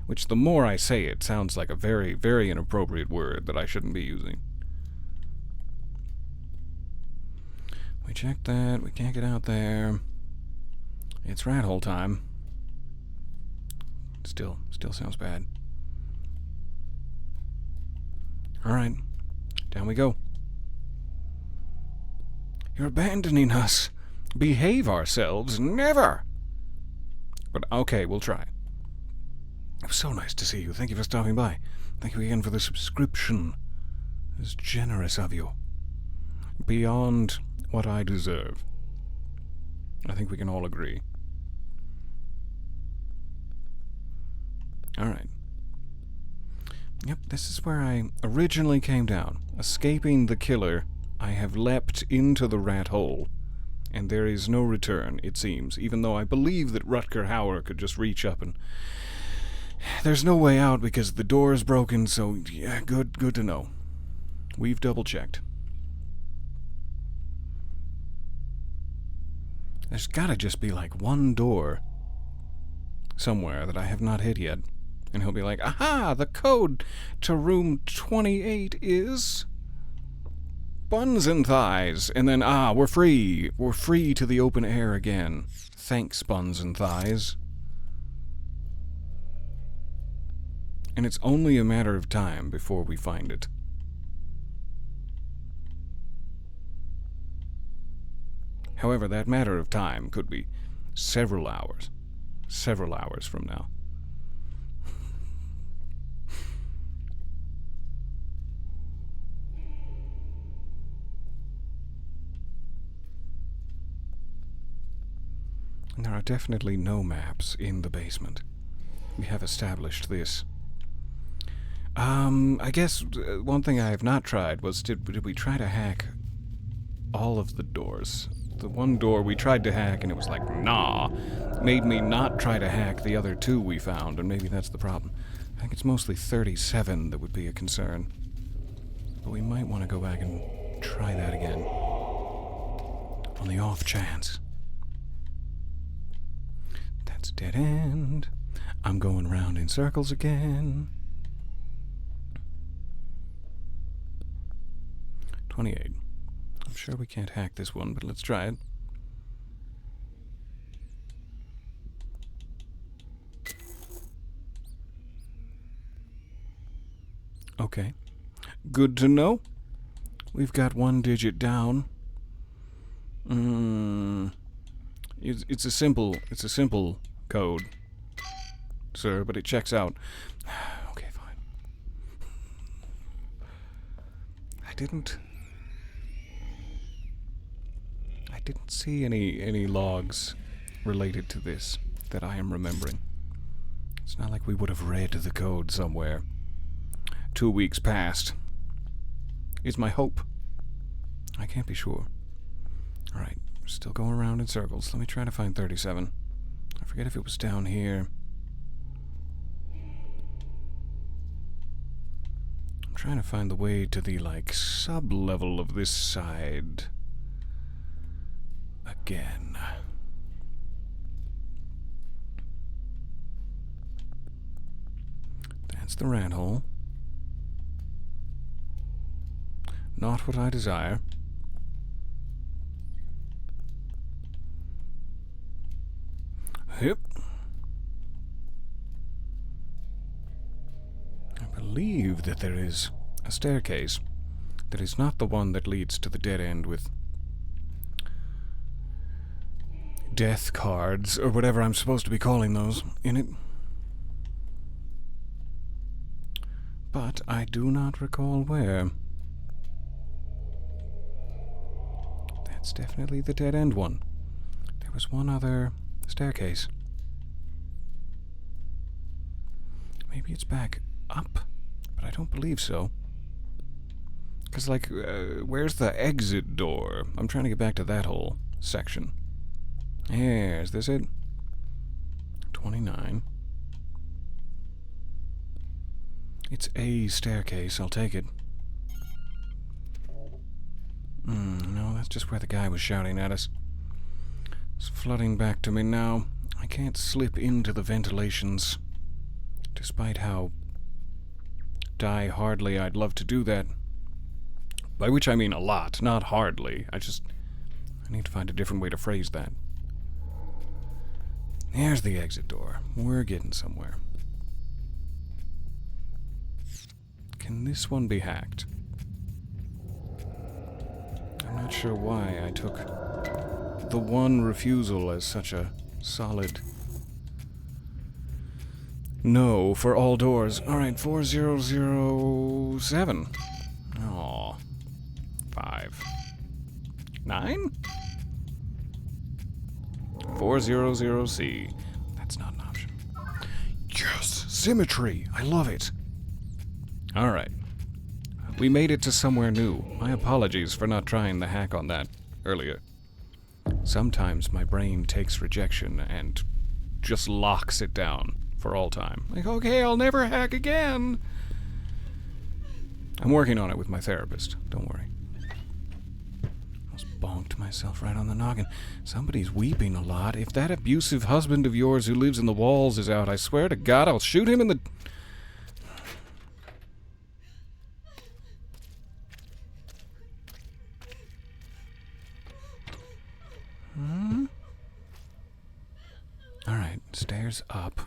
Which, the more I say it, sounds like a very, very inappropriate word that I shouldn't be using. We checked that. We can't get out there. It's rat hole time. Still sounds bad. Alright, down we go. You're abandoning us. Behave ourselves? Never! But okay, we'll try. It was so nice to see you. Thank you for stopping by. Thank you again for the subscription. It's generous of you. Beyond what I deserve. I think we can all agree. Alright. Yep, this is where I originally came down. Escaping the killer, I have leapt into the rat hole. And there is no return, it seems, even though I believe that Rutger Hauer could just reach up and... There's no way out because the door is broken, so yeah, good to know. We've double-checked. There's gotta just be like one door somewhere that I have not hit yet. And he'll be like, aha, the code to room 28 is... buns and thighs. And then, we're free. We're free to the open air again. Thanks, buns and thighs. And it's only a matter of time before we find it. However, that matter of time could be several hours. Several hours from now. And there are definitely no maps in the basement. We have established this. I guess one thing I have not tried was, did we try to hack all of the doors? the one door we tried to hack and it was like, nah. Made me not try to hack the other two we found, and maybe that's the problem. I think it's mostly 37 that would be a concern. But we might want to go back and try that again. On the off chance. That's a dead end. I'm going round in circles again. 28. I'm sure we can't hack this one, but let's try it. Okay. Good to know. We've got one digit down. It's a simple code, sir, but it checks out. Okay, fine. I didn't see any logs related to this that I am remembering. It's not like we would have read the code somewhere. 2 weeks passed. Is my hope. I can't be sure. Alright, we're still going around in circles. Let me try to find 37. I forget if it was down here. I'm trying to find the way to the, like, sub-level of this side. Again. That's the rat hole. Not what I desire. Yep. I believe that there is a staircase that is not the one that leads to the dead end with death cards, or whatever I'm supposed to be calling those, in it. But I do not recall where. That's definitely the dead end one. There was one other staircase. Maybe it's back up, but I don't believe so. Because, like, where's the exit door? I'm trying to get back to that whole section. Here, is this it? 29. It's a staircase, I'll take it. No, that's just where the guy was shouting at us. It's flooding back to me now. I can't slip into the ventilations, despite how die-hardly I'd love to do that. By which I mean a lot, not hardly. I need to find a different way to phrase that. There's the exit door. We're getting somewhere. Can this one be hacked? I'm not sure why I took the one refusal as such a solid no for all doors. Alright, 4007. Aw. 5. 9? 400C. That's not an option. Yes! Symmetry! I love it! Alright. We made it to somewhere new. My apologies for not trying the hack on that earlier. Sometimes my brain takes rejection and just locks it down for all time. Like, okay, I'll never hack again! I'm working on it with my therapist. Don't worry. Almost bonked myself right on the noggin. Somebody's weeping a lot. If that abusive husband of yours who lives in the walls is out, I swear to God I'll shoot him in the... Alright, stairs up.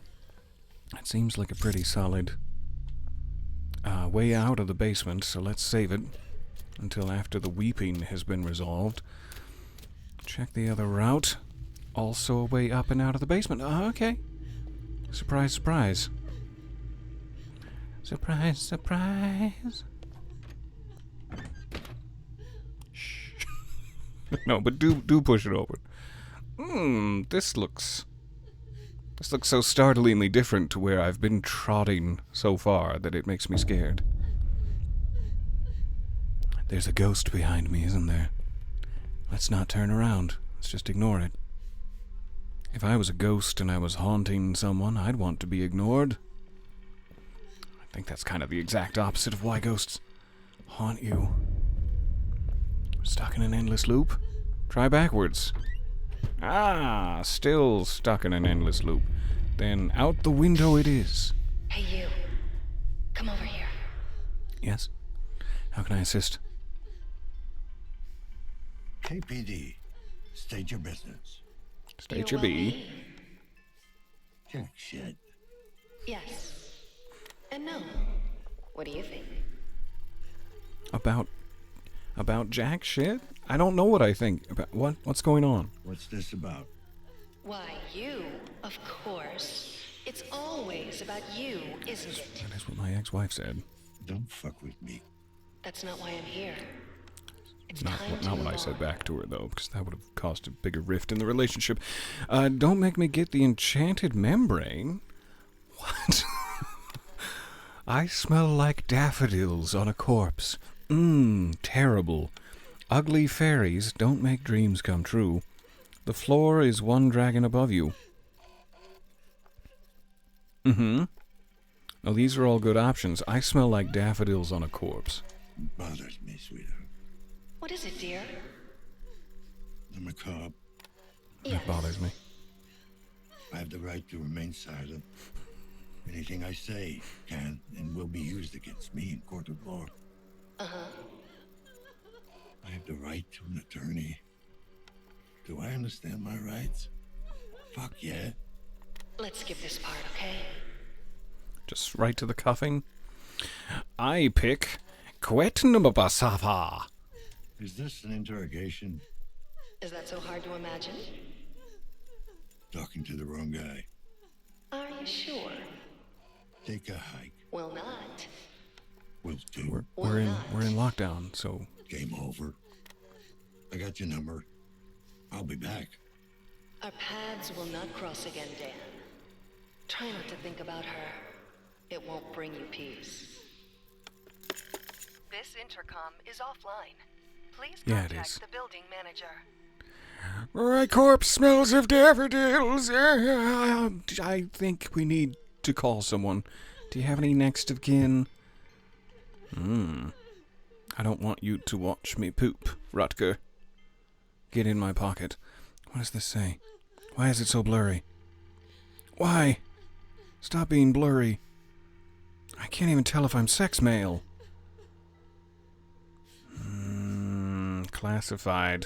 It seems like a pretty solid way out of the basement, so let's save it until after the weeping has been resolved. Check the other route. Also a way up and out of the basement. Okay. Surprise, surprise. Surprise, surprise. Shh. No, but do push it over. This looks so startlingly different to where I've been trotting so far that it makes me scared. There's a ghost behind me, isn't there? Let's not turn around. Let's just ignore it. If I was a ghost and I was haunting someone, I'd want to be ignored. I think that's kind of the exact opposite of why ghosts haunt you. Stuck in an endless loop? Try backwards. Ah, still stuck in an endless loop. Then out the window it is. Hey, you. Come over here. Yes? How can I assist? KPD, state your business. State your B. Jack shit. Yes. And no. What do you think? About jack shit? I don't know what I think. About what? What's going on? What's this about? Why, you, of course. It's always about you, isn't it? That is what my ex-wife said. Don't fuck with me. That's not why I'm here. It's Not time to what move I said on. back to her, though, because that would have caused a bigger rift in the relationship. Don't make me get the enchanted membrane. What? I smell like daffodils on a corpse. Terrible. Ugly fairies don't make dreams come true. The floor is one dragon above you. No, these are all good options. I smell like daffodils on a corpse. Bothers me, sweetheart. What is it, dear? The macabre. That bothers me. I have the right to remain silent. Anything I say can and will be used against me in court of law. I have the right to an attorney. Do I understand my rights? Fuck yeah. Let's skip this part, okay? Just right to the cuffing. I pick Quetnubasava. Is this an interrogation? Is that so hard to imagine? Talking to the wrong guy. Are you sure? Take a hike. Well, not. Will do. We're in lockdown, so Game over. I got your number. I'll be back. Our paths will not cross again, Dan. Try not to think about her. It won't bring you peace. This intercom is offline. Please Yeah, it contact is. the building manager. my corpse smells of daffodils. I think we need to call someone. Do you have any next of kin? I don't want you to watch me poop, Rutger. Get in my pocket. What does this say? Why is it so blurry? Why? Stop being blurry. I can't even tell if I'm sex male. Classified.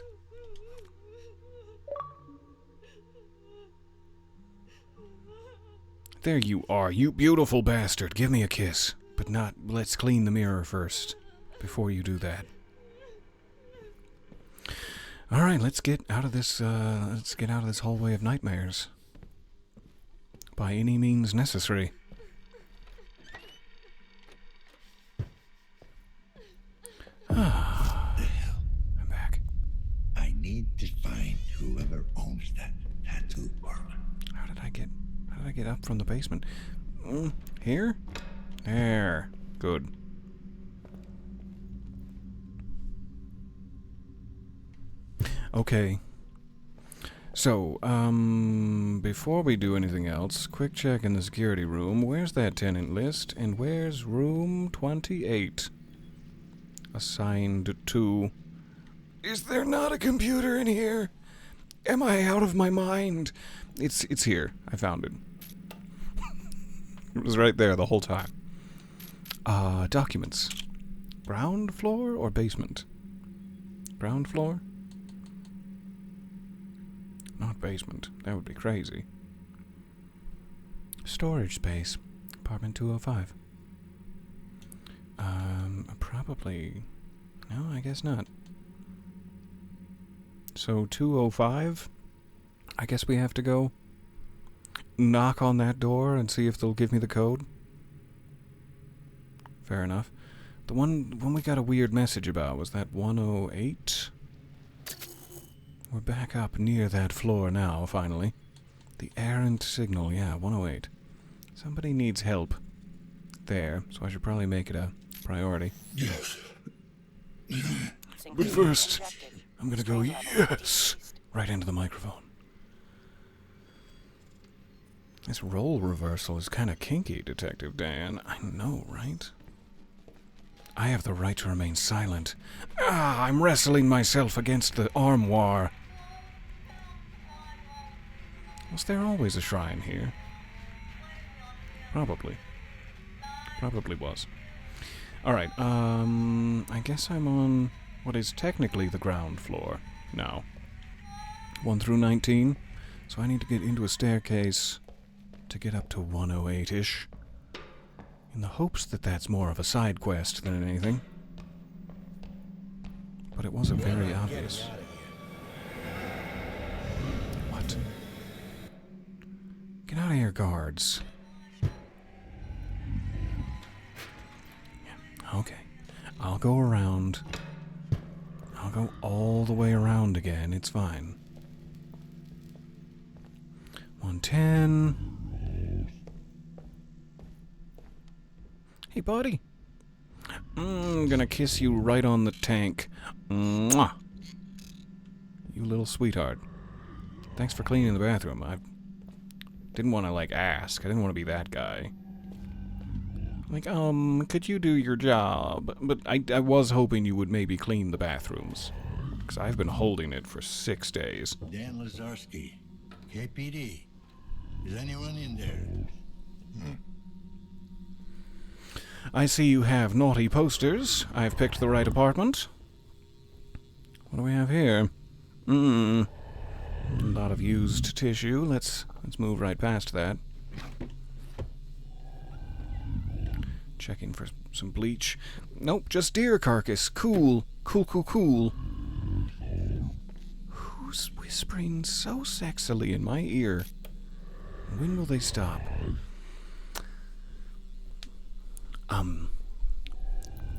There you are, you beautiful bastard. Give me a kiss. But not, let's clean the mirror first. Before you do that. Alright, let's get out of this, hallway of nightmares. By any means necessary. I'm back. I need to find whoever owns that tattoo parlor. How did I get up from the basement? Here? There. Good. Okay. So, before we do anything else, quick check in the security room. Where's that tenant list? And where's room 28? Assigned to... Is there not a computer in here? Am I out of my mind? It's here. I found it. It was right there the whole time. Documents. Ground floor or basement? Ground floor? Not basement. That would be crazy. Storage space. Apartment 205. Probably... No, I guess not. So 205? I guess we have to go knock on that door and see if they'll give me the code. Fair enough. The one we got a weird message about, was that 108? We're back up near that floor now, finally. The errant signal, yeah, 108. Somebody needs help there, so I should probably make it a priority. Yes. But first, I'm gonna go, yes! right into the microphone. This role reversal is kind of kinky, Detective Dan. I know, right? I have the right to remain silent. I'm wrestling myself against the armoire. Was there always a shrine here? Probably. Probably was. Alright, I guess I'm on what is technically the ground floor now. 1 through 19. So I need to get into a staircase to get up to 108-ish. In the hopes that that's more of a side quest than anything. But it wasn't very obvious. What? Get out of here, guards. Yeah, okay. I'll go around. I'll go all the way around again. It's fine. 110. Hey, buddy. I'm gonna kiss you right on the tank. Mwah! You little sweetheart. Thanks for cleaning the bathroom. I didn't want to, like, ask. I didn't want to be that guy. Like, could you do your job? But I was hoping you would maybe clean the bathrooms. Because I've been holding it for 6 days. Dan Lazarski, KPD. Is anyone in there? I see you have naughty posters. I've picked the right apartment. What do we have here? A lot of used tissue. Let's move right past that. Checking for some bleach. Nope, just deer carcass. Cool. Cool. Who's whispering so sexily in my ear? When will they stop?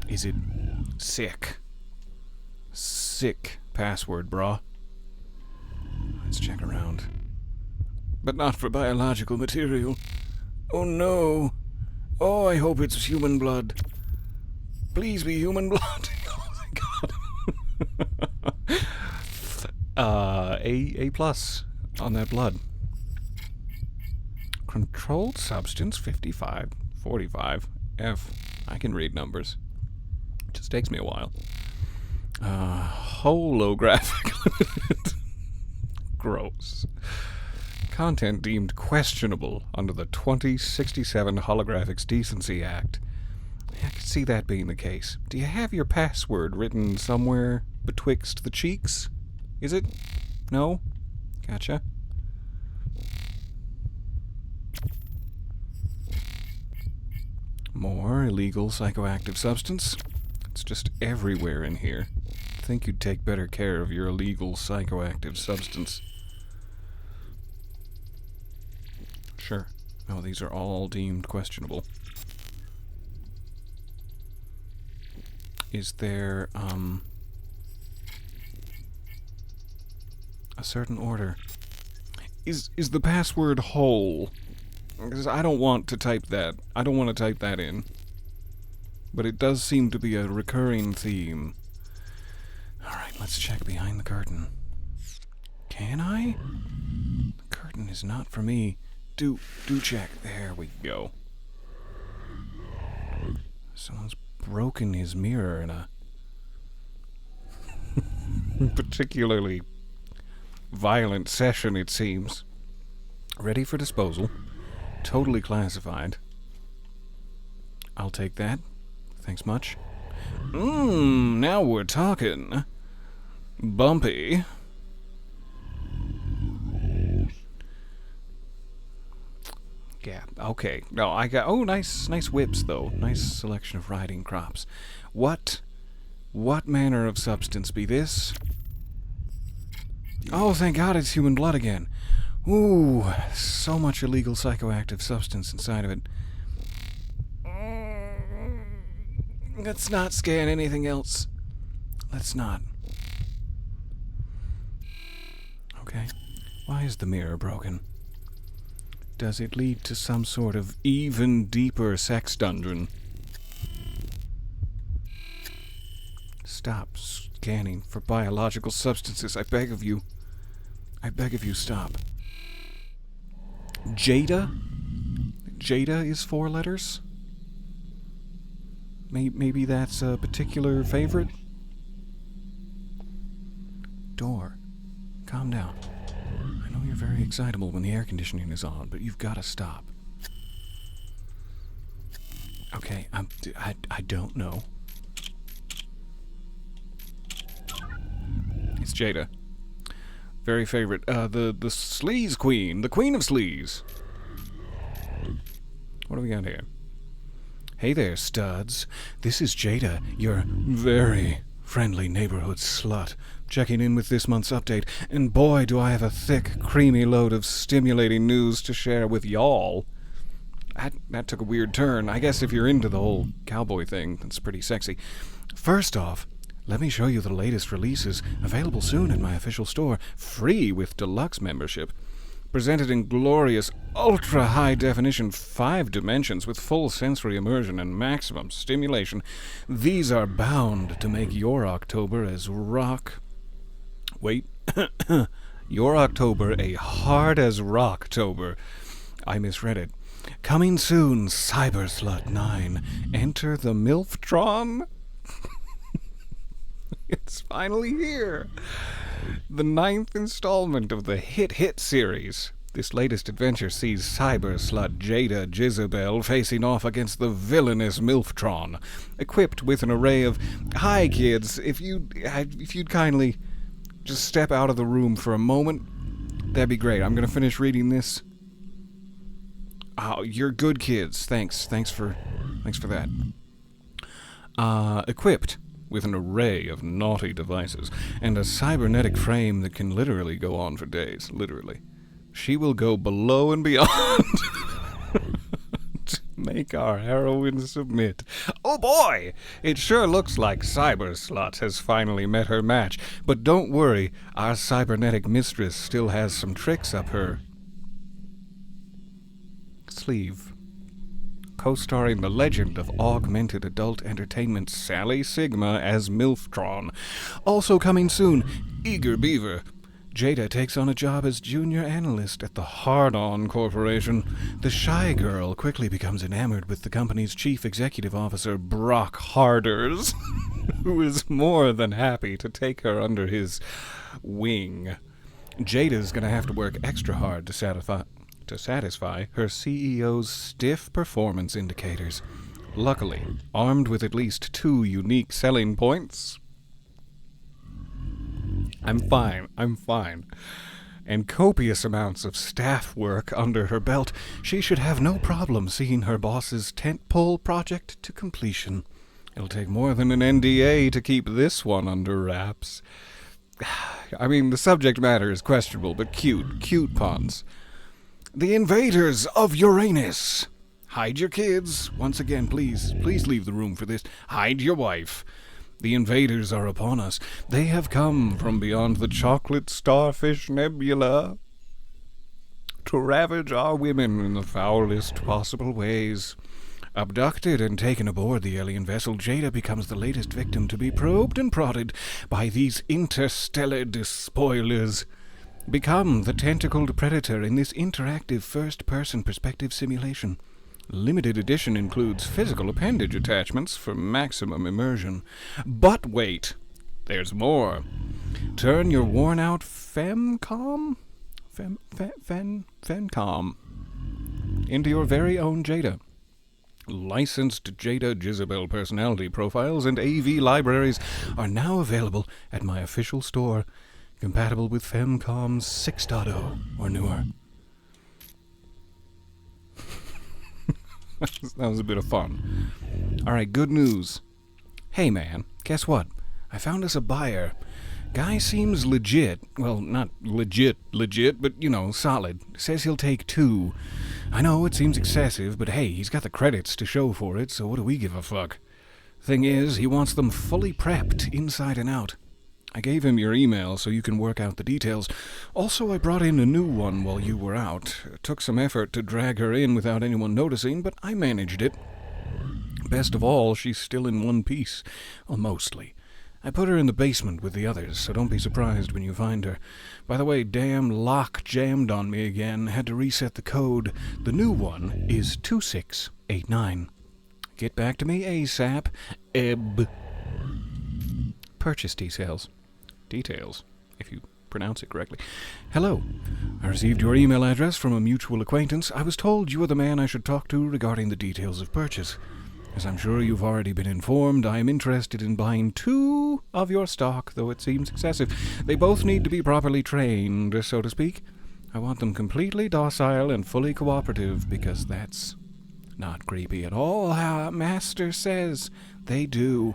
Is it sick? Sick password, brah. Let's check around. But not for biological material. Oh no. Oh, I hope it's human blood. Please be human blood. Oh my god. A plus on that blood. Controlled substance 5545 F. I can read numbers. It just takes me a while. Holographic. Gross. Content deemed questionable under the 2067 Holographics Decency Act. I can see that being the case. Do you have your password written somewhere betwixt the cheeks? Is it? No? Gotcha. More illegal psychoactive substance. It's just everywhere in here. I think you'd take better care of your illegal psychoactive substance. Sure. Oh, these are all deemed questionable. Is there, a certain order? Is the password whole? Because I don't want to type that. I don't want to type that in. But it does seem to be a recurring theme. Alright, let's check behind the curtain. Can I? The curtain is not for me. Do check. There we go. Someone's broken his mirror in a particularly violent session, it seems. Ready for disposal. Totally classified. I'll take that. Thanks much. Now we're talking. Bumpy. Yeah, okay. No, I got... Oh, nice whips, though. Nice selection of riding crops. What manner of substance be this? Oh, thank God it's human blood again. Ooh, so much illegal psychoactive substance inside of it. Let's not scan anything else. Let's not. Okay. Why is the mirror broken? Does it lead to some sort of even deeper sex dungeon? Stop scanning for biological substances, I beg of you. I beg of you, stop. Jada? Jada is 4 letters? Maybe that's a particular favorite? Door. Calm down. I know you're very excitable when the air conditioning is on, but you've got to stop. Okay, I don't know. It's Jada. Very favorite. The Sleaze Queen. The Queen of Sleaze. What do we got here? Hey there, studs. This is Jada, your very friendly neighborhood slut, checking in with this month's update, and boy, do I have a thick, creamy load of stimulating news to share with y'all. That took a weird turn. I guess if you're into the whole cowboy thing, that's pretty sexy. First off, let me show you the latest releases, available soon at my official store, free with deluxe membership. Presented in glorious, ultra-high-definition 5 dimensions with full sensory immersion and maximum stimulation, these are bound to make your October as your October a hard as Rocktober. I misread it. Coming soon, Cyberslut 9. Enter the Milftron. It's finally here. The 9th installment of the Hit series. This latest adventure sees cyber-slut Jada Jezebel facing off against the villainous Milftron, equipped with an array of... Hi, kids. If you'd kindly just step out of the room for a moment, that'd be great. I'm going to finish reading this. Oh, you're good kids. Thanks for that. Equipped with an array of naughty devices, and a cybernetic frame that can literally go on for days, literally. She will go below and beyond to make our heroine submit. Oh boy! It sure looks like Cyberslut has finally met her match, but don't worry, our cybernetic mistress still has some tricks up her sleeve. Co-starring the legend of augmented adult entertainment Sally Sigma as Milftron. Also coming soon, Eager Beaver. Jada takes on a job as junior analyst at the Hard-On Corporation. The shy girl quickly becomes enamored with the company's chief executive officer, Brock Harders, who is more than happy to take her under his wing. Jada's gonna have to work extra hard to satisfy her CEO's stiff performance indicators. Luckily, armed with at least 2 unique selling points, I'm fine, and copious amounts of staff work under her belt, she should have no problem seeing her boss's tentpole project to completion. It'll take more than an NDA to keep this one under wraps. I mean, the subject matter is questionable, but cute puns. The invaders of Uranus. Hide your kids. Once again, please leave the room for this. Hide your wife. The invaders are upon us. They have come from beyond the chocolate starfish nebula to ravage our women in the foulest possible ways. Abducted and taken aboard the alien vessel, Jada becomes the latest victim to be probed and prodded by these interstellar despoilers. Become the tentacled predator in this interactive first-person perspective simulation. Limited edition includes physical appendage attachments for maximum immersion. But wait, there's more. Turn your worn-out femcom into your very own Jada. Licensed Jada Jezebel personality profiles and AV libraries are now available at my official store. Compatible with Femcom 6.0 or newer. That was a bit of fun. Alright, good news. Hey man, guess what? I found us a buyer. Guy seems legit. Well, not legit, but, solid. Says he'll take 2. I know it seems excessive, but hey, he's got the credits to show for it, so what do we give a fuck? Thing is, he wants them fully prepped, inside and out. I gave him your email so you can work out the details. Also, I brought in a new one while you were out. It took some effort to drag her in without anyone noticing, but I managed it. Best of all, she's still in one piece. Well, mostly. I put her in the basement with the others, so don't be surprised when you find her. By the way, damn lock jammed on me again. Had to reset the code. The new one is 2689. Get back to me ASAP. Ebb. Purchase details. Details, if you pronounce it correctly. Hello. I received your email address from a mutual acquaintance. I was told you were the man I should talk to regarding the details of purchase. As I'm sure you've already been informed, I am interested in buying 2 of your stock, though it seems excessive. They both need to be properly trained, so to speak. I want them completely docile and fully cooperative, because that's not creepy at all. Master says they do.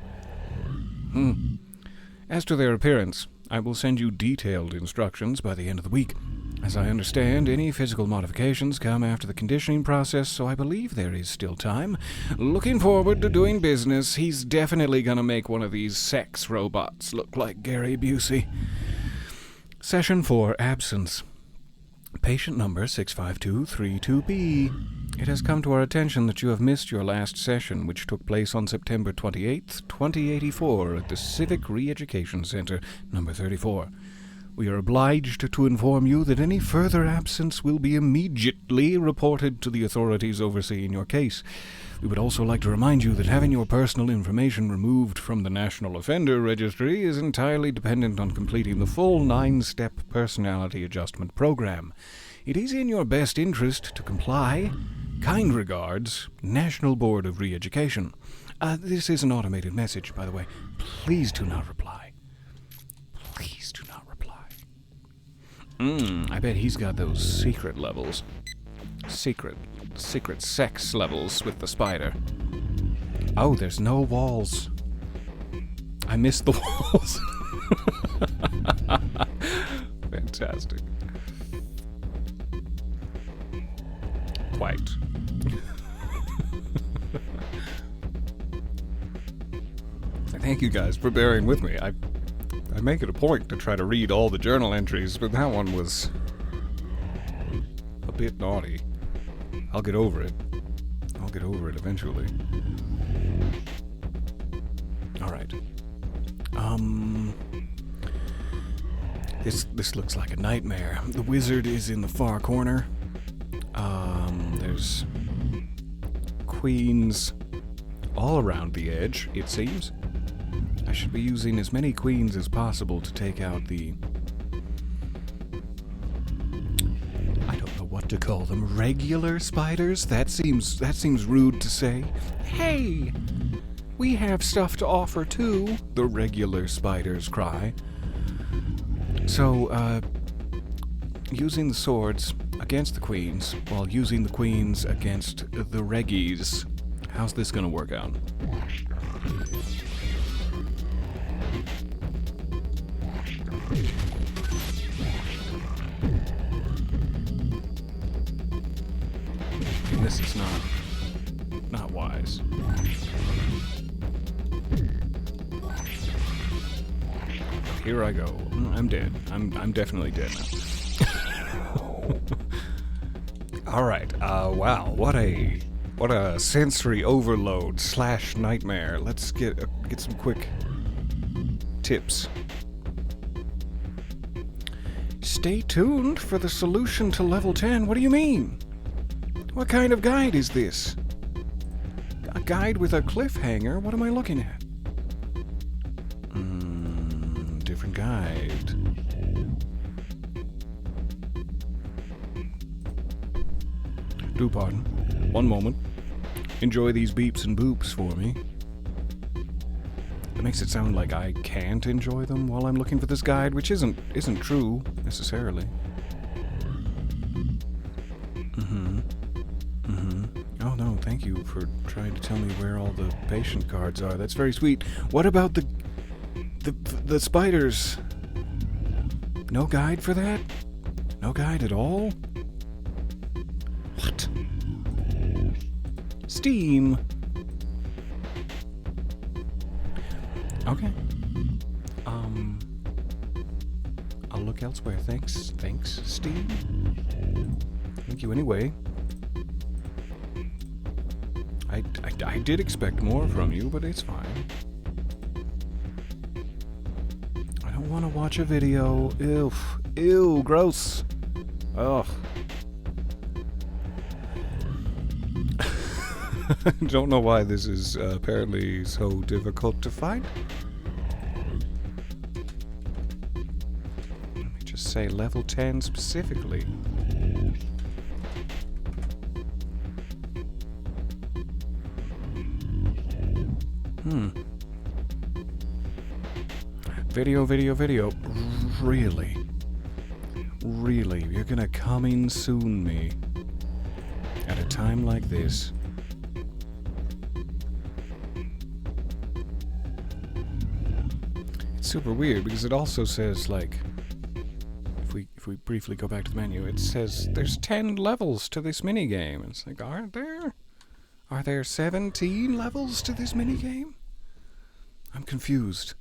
As to their appearance, I will send you detailed instructions by the end of the week. As I understand, any physical modifications come after the conditioning process, so I believe there is still time. Looking forward to doing business. He's definitely gonna make one of these sex robots look like Gary Busey. Session 4, absence. Patient number 65232B. It has come to our attention that you have missed your last session, which took place on September 28th, 2084, at the Civic Re-Education Center, number 34. We are obliged to inform you that any further absence will be immediately reported to the authorities overseeing your case. We would also like to remind you that having your personal information removed from the National Offender Registry is entirely dependent on completing the full 9-step personality adjustment program. It is in your best interest to comply. Kind regards, National Board of Re-Education. This is an automated message, by the way. Please do not reply. Please do not reply. I bet he's got those secret levels. Secret sex levels with the spider. Oh, there's no walls. I missed the walls. Fantastic. Quite. Thank you guys for bearing with me. I make it a point to try to read all the journal entries, but that one was a bit naughty. I'll get over it. I'll get over it eventually. Alright. This looks like a nightmare. The wizard is in the far corner. There's queens all around the edge, it seems. I should be using as many queens as possible to take out the... I don't know what to call them. Regular spiders? That seems rude to say. Hey! We have stuff to offer too, the regular spiders cry. So, using the swords against the queens, while using the queens against the reggies. How's this gonna work out? This is not wise. Here I go. I'm dead. I'm definitely dead now. All right. Wow. What a sensory overload / nightmare. Let's get some quick tips. Stay tuned for the solution to level 10. What do you mean? What kind of guide is this? A guide with a cliffhanger? What am I looking at? Different guide. Do pardon. One moment. Enjoy these beeps and boops for me. It makes it sound like I can't enjoy them while I'm looking for this guide, which isn't true, necessarily. Oh no, thank you for trying to tell me where all the patient cards are. That's very sweet. What about the spiders? No guide for that? No guide at all? What? Steam. Okay. I'll look elsewhere. Thanks, Steam. Thank you anyway. I did expect more from you, but it's fine. want to watch a video. Ew. Ew, gross. Ugh. Don't know why this is apparently so difficult to find. Let me just say level 10 specifically. Video. Really? Really? You're gonna come in soon, me? At a time like this? It's super weird because it also says, like, if we briefly go back to the menu, it says there's 10 levels to this minigame. It's like, aren't there? Are there 17 levels to this minigame? I'm confused.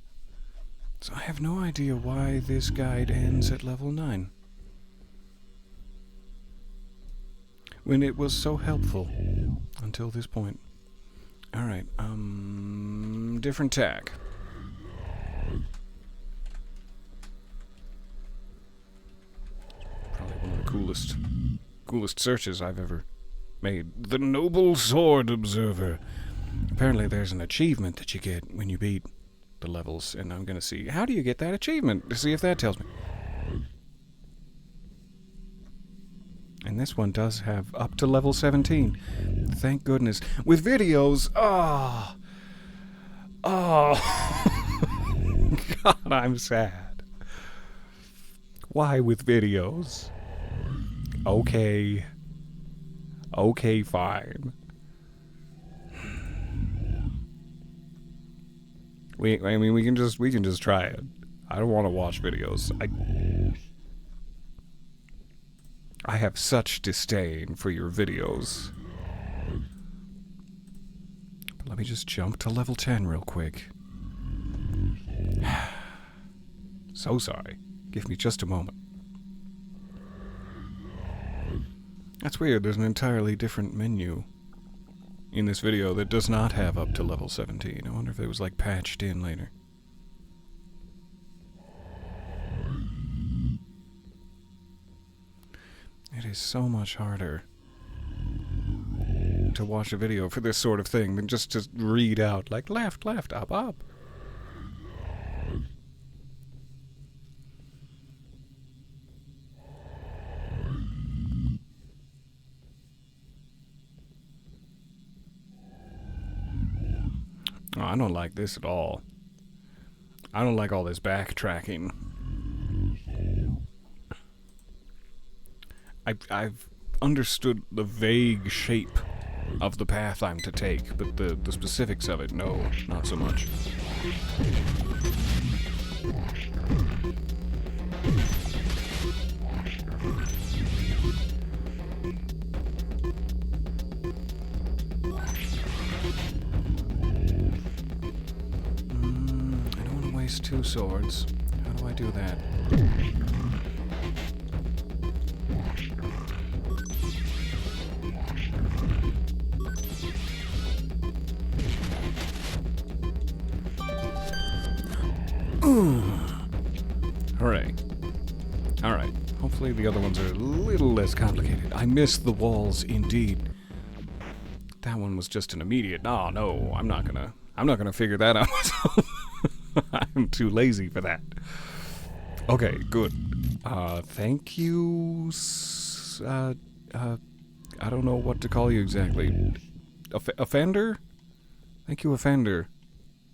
So I have no idea why this guide ends at level 9. When it was so helpful until this point. Alright, different tack. Probably one of the coolest searches I've ever made. The Noble Sword Observer. Apparently there's an achievement that you get when you beat the levels, and I'm gonna see how do you get that achievement to see if that tells me. And this one does have up to level 17. Thank goodness. With videos, oh, God, I'm sad. Why with videos? Okay, fine. We can just try it. I don't want to watch videos. I have such disdain for your videos. But let me just jump to level 10 real quick. So sorry. Give me just a moment. That's weird. There's an entirely different menu in this video that does not have up to level 17. I wonder if it was like patched in later. It is so much harder to watch a video for this sort of thing than just to read out like left, up. Oh, I don't like this at all. I don't like all this backtracking. I've understood the vague shape of the path I'm to take, but the specifics of it, no, not so much. I don't want to waste 2 swords. How do I do that? Hooray. Alright. Hopefully the other ones are a little less complicated. I missed the walls indeed. That one was just an immediate. Oh no, I'm not gonna figure that out myself. I'm too lazy for that. Okay, good. Thank you. I don't know what to call you exactly. Offender? Thank you, Offender,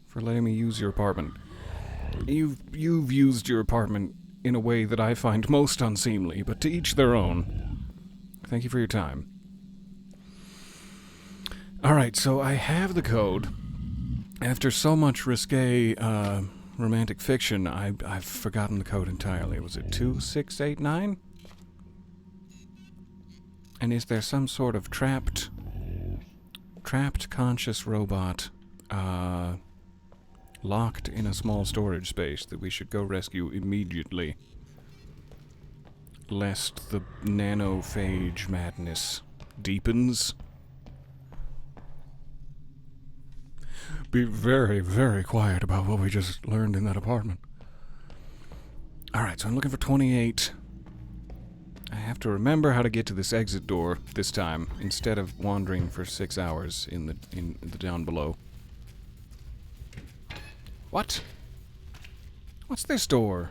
for letting me use your apartment. You've used your apartment in a way that I find most unseemly, but to each their own. Thank you for your time. Alright, so I have the code. After so much risque romantic fiction, I've forgotten the code entirely. Was it 2689? And is there some sort of trapped conscious robot locked in a small storage space that we should go rescue immediately, lest the nanophage madness deepens? Be very, very quiet about what we just learned in that apartment. Alright, so I'm looking for 28. I have to remember how to get to this exit door this time, instead of wandering for 6 hours in the down below. What? What's this door?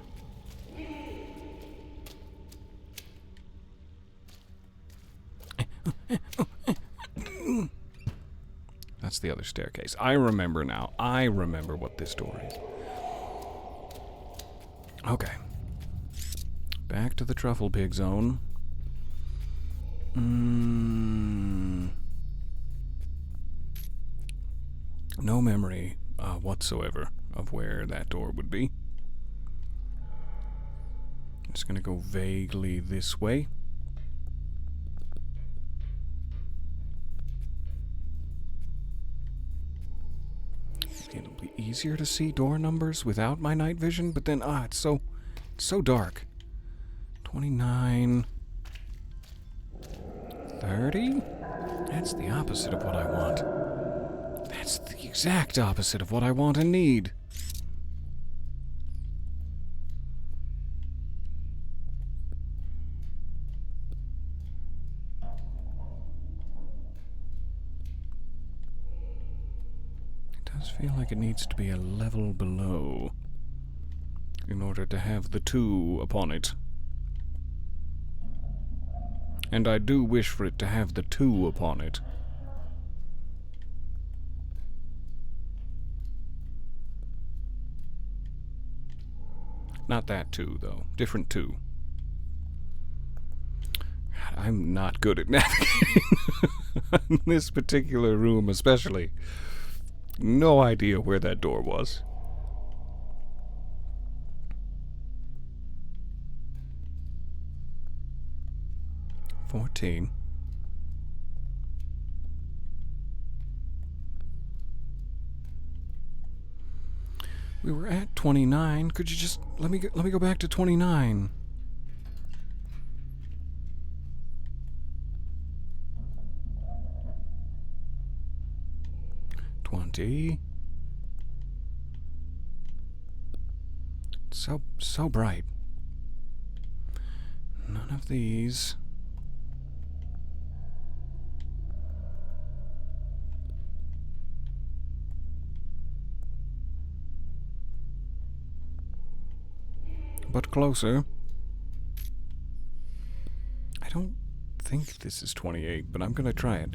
That's the other staircase. I remember now. I remember what this door is. Okay. Back to the truffle pig zone. No memory whatsoever of where that door would be. I'm just gonna go vaguely this way. It'll be easier to see door numbers without my night vision, but then, it's so dark. 29... 30? That's the opposite of what I want. That's the exact opposite of what I want and need. It does feel like it needs to be a level below in order to have the 2 upon it. And I do wish for it to have the 2 upon it. Not that 2, though. Different 2. God, I'm not good at navigating in this particular room, especially. No idea where that door was. $14. We were at 29. Could you just let me go back to 29? $20. So bright. None of these. But closer. I don't think this is 28, but I'm gonna try it.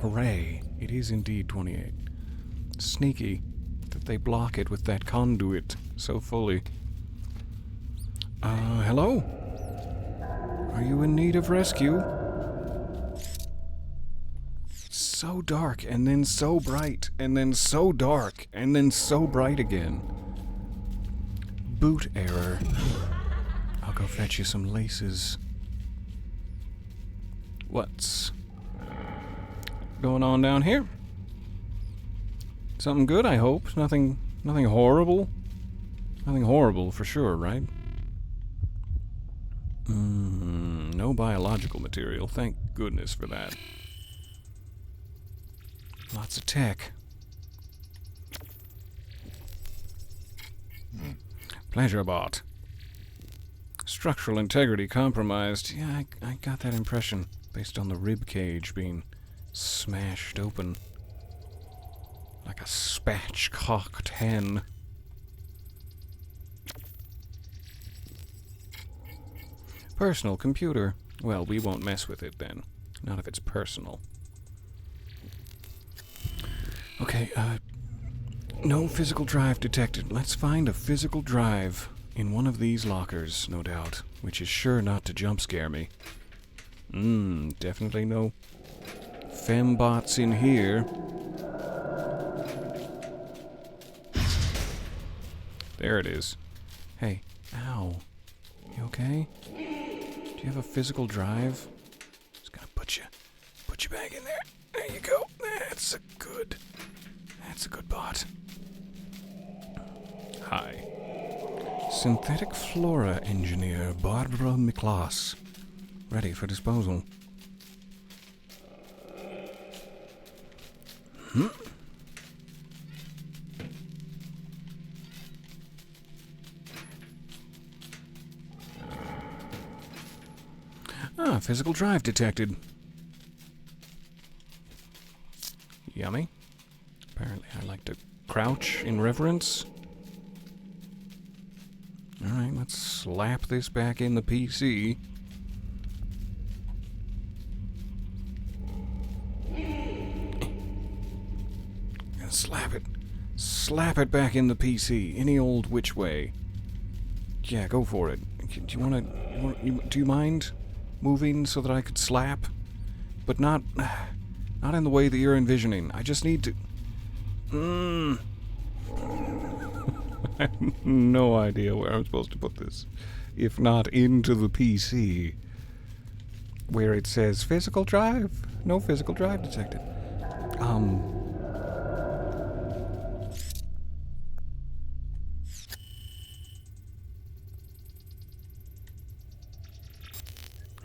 Hooray. It is indeed 28. Sneaky that they block it with that conduit so fully. Hello? Are you in need of rescue? So dark, and then so bright, and then so dark, and then so bright again. Boot error. I'll go fetch you some laces. What's going on down here? Something good, I hope. Nothing horrible. Nothing horrible for sure, right? No biological material. Thank goodness for that. Lots of tech. Pleasure bot. Structural integrity compromised. Yeah, I got that impression based on the rib cage being smashed open like a spatchcocked hen. Personal computer. Well, we won't mess with it then. Not if it's personal. Okay, no physical drive detected. Let's find a physical drive in one of these lockers, no doubt, which is sure not to jump scare me. Definitely no fembots in here. There it is. Hey, ow. You okay? Do you have a physical drive? Just gonna put you back in there. There you go. That's a good bot. Hi. Synthetic flora engineer Barbara Miklas. Ready for disposal. Ah, physical drive detected. Yummy. Apparently I like to crouch in reverence. Alright, let's slap this back in the PC. And slap it. Slap it back in the PC. Any old which way. Yeah, go for it. Do you want to... Do you mind moving so that I could slap? But not in the way that you're envisioning. I just need to... I have no idea where I'm supposed to put this. If not into the PC. Where it says physical drive. No physical drive detected.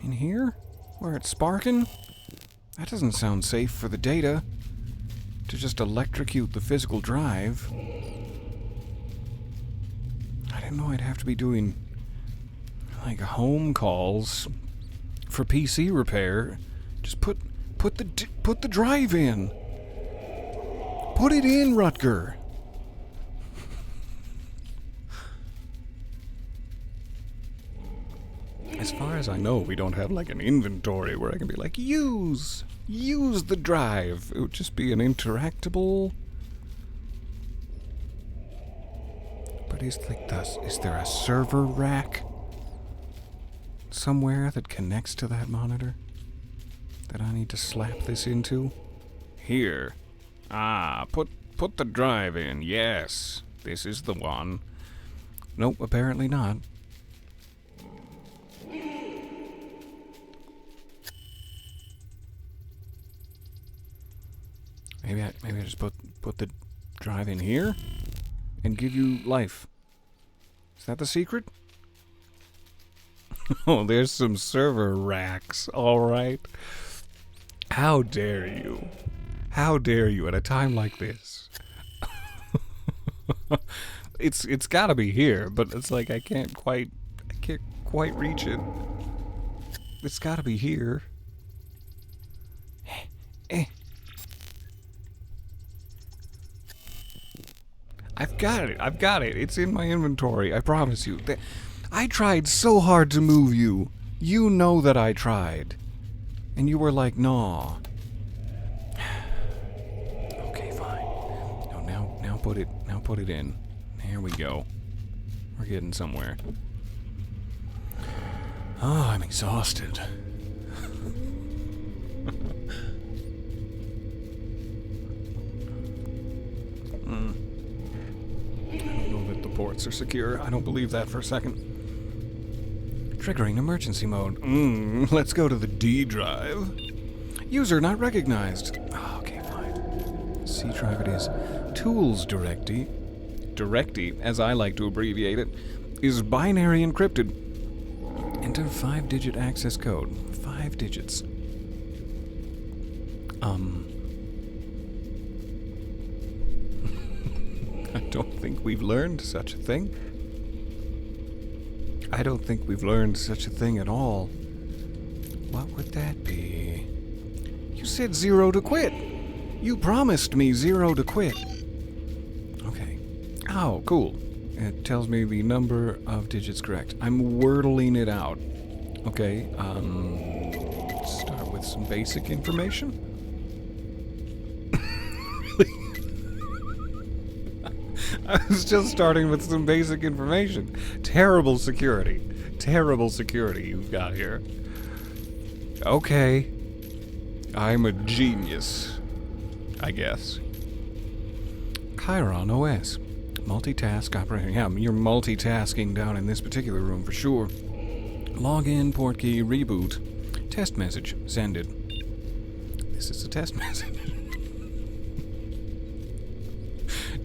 In here? Where it's sparking? That doesn't sound safe for the data. To just electrocute the physical drive. I didn't know I'd have to be doing like home calls for PC repair. Just put the drive in. Put it in, Rutger. As far as I know, we don't have like an inventory where I can be like, use the drive. It would just be an interactable. But is there a server rack somewhere that connects to that monitor that I need to slap this into? Here. Ah, put the drive in. Yes, this is the one. Nope, apparently not. Maybe I just put the drive in here and give you life. Is that the secret? Oh, there's some server racks, all right. How dare you? How dare you at a time like this? It's got to be here, but it's like I can't quite reach it. It's got to be here. I've got it. It's in my inventory, I promise you. I tried so hard to move you. You know that I tried. And you were like, nah. Okay, fine. No, now put it in. There we go. We're getting somewhere. Oh, I'm exhausted. I don't know that the ports are secure. I don't believe that for a second. Triggering emergency mode. Let's go to the D drive. User not recognized. Oh, okay, fine. C drive it is. Tools directly, as I like to abbreviate it, is binary encrypted. Enter 5-digit access code. 5 digits. I don't think we've learned such a thing. I don't think we've learned such a thing at all. What would that be? You said 0 to quit. You promised me 0 to quit. Okay. Oh, cool. It tells me the number of digits correct. I'm wordling it out. Okay, let's start with some basic information. I was just starting with some basic information. Terrible security you've got here. Okay. I'm a genius, I guess. Chiron OS. Multitask operating. Yeah, you're multitasking down in this particular room for sure. Login, port key, reboot. Test message. Sended. This is a test message.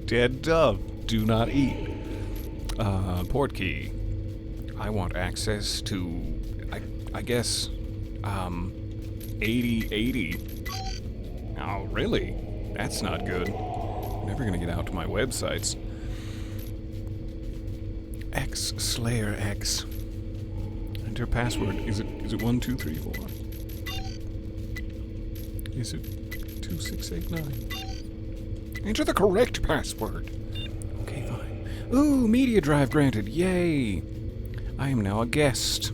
Dead dove. Do not eat. Port key. I want access to, I guess, 8080. Oh, really? That's not good. I'm never gonna get out to my websites. X Slayer X. Enter password. Is it 1, 2, 3, 4? Is it 2689? Enter the correct password. Okay, fine. Ooh, media drive granted. Yay! I am now a guest.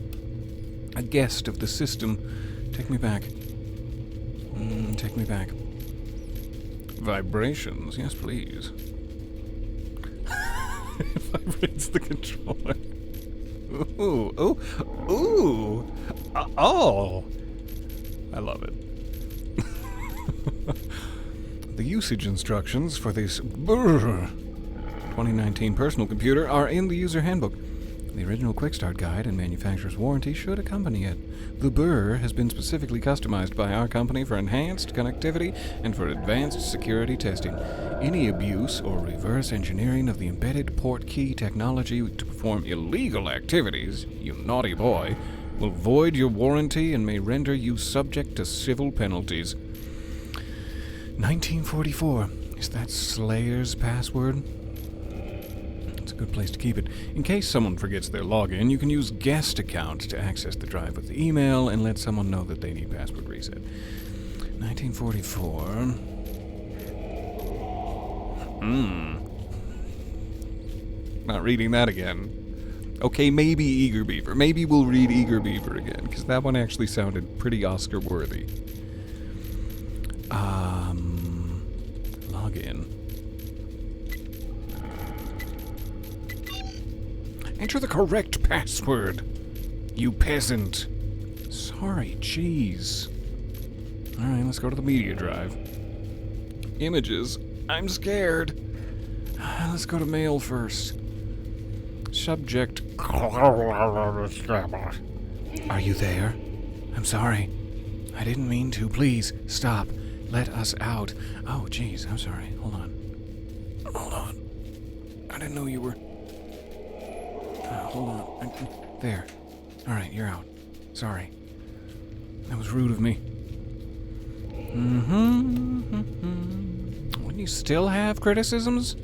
A guest of the system. Take me back. Take me back. Vibrations. Yes, please. It vibrates the controller. Ooh, ooh, ooh. Oh. I love it. The usage instructions for this 2019 personal computer are in the user handbook. The original Quick Start Guide and manufacturer's warranty should accompany it. The Burr has been specifically customized by our company for enhanced connectivity and for advanced security testing. Any abuse or reverse engineering of the embedded port key technology to perform illegal activities, you naughty boy, will void your warranty and may render you subject to civil penalties. 1944. Is that Slayer's password? It's a good place to keep it. In case someone forgets their login, you can use guest account to access the drive with the email and let someone know that they need password reset. 1944. Not reading that again. Okay, maybe Eager Beaver. Maybe we'll read Eager Beaver again, because that one actually sounded pretty Oscar-worthy. Login. Enter the correct password, you peasant. Sorry, jeez. Alright, let's go to the media drive. Images. I'm scared. Let's go to mail first. Subject. Are you there? I'm sorry. I didn't mean to. Please, stop. Let us out. Oh, jeez, I'm sorry. Hold on. Hold on. I didn't know you were... hold on. There. Alright, you're out. Sorry. That was rude of me. Wouldn't you still have criticisms?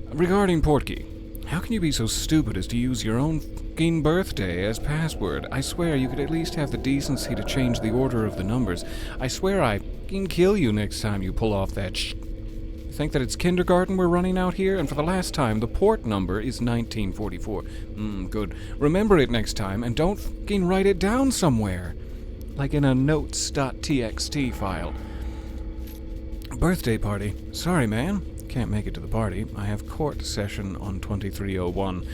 Regarding Portkey, how can you be so stupid as to use your own fucking birthday as password? I swear you could at least have the decency to change the order of the numbers. I swear I fucking kill you next time you pull off that You think that it's kindergarten we're running out here? And for the last time, the port number is 1944. Good. Remember it next time, and don't fucking write it down somewhere. Like in a notes.txt file. Birthday party. Sorry, man. Can't make it to the party. I have court session on 2301.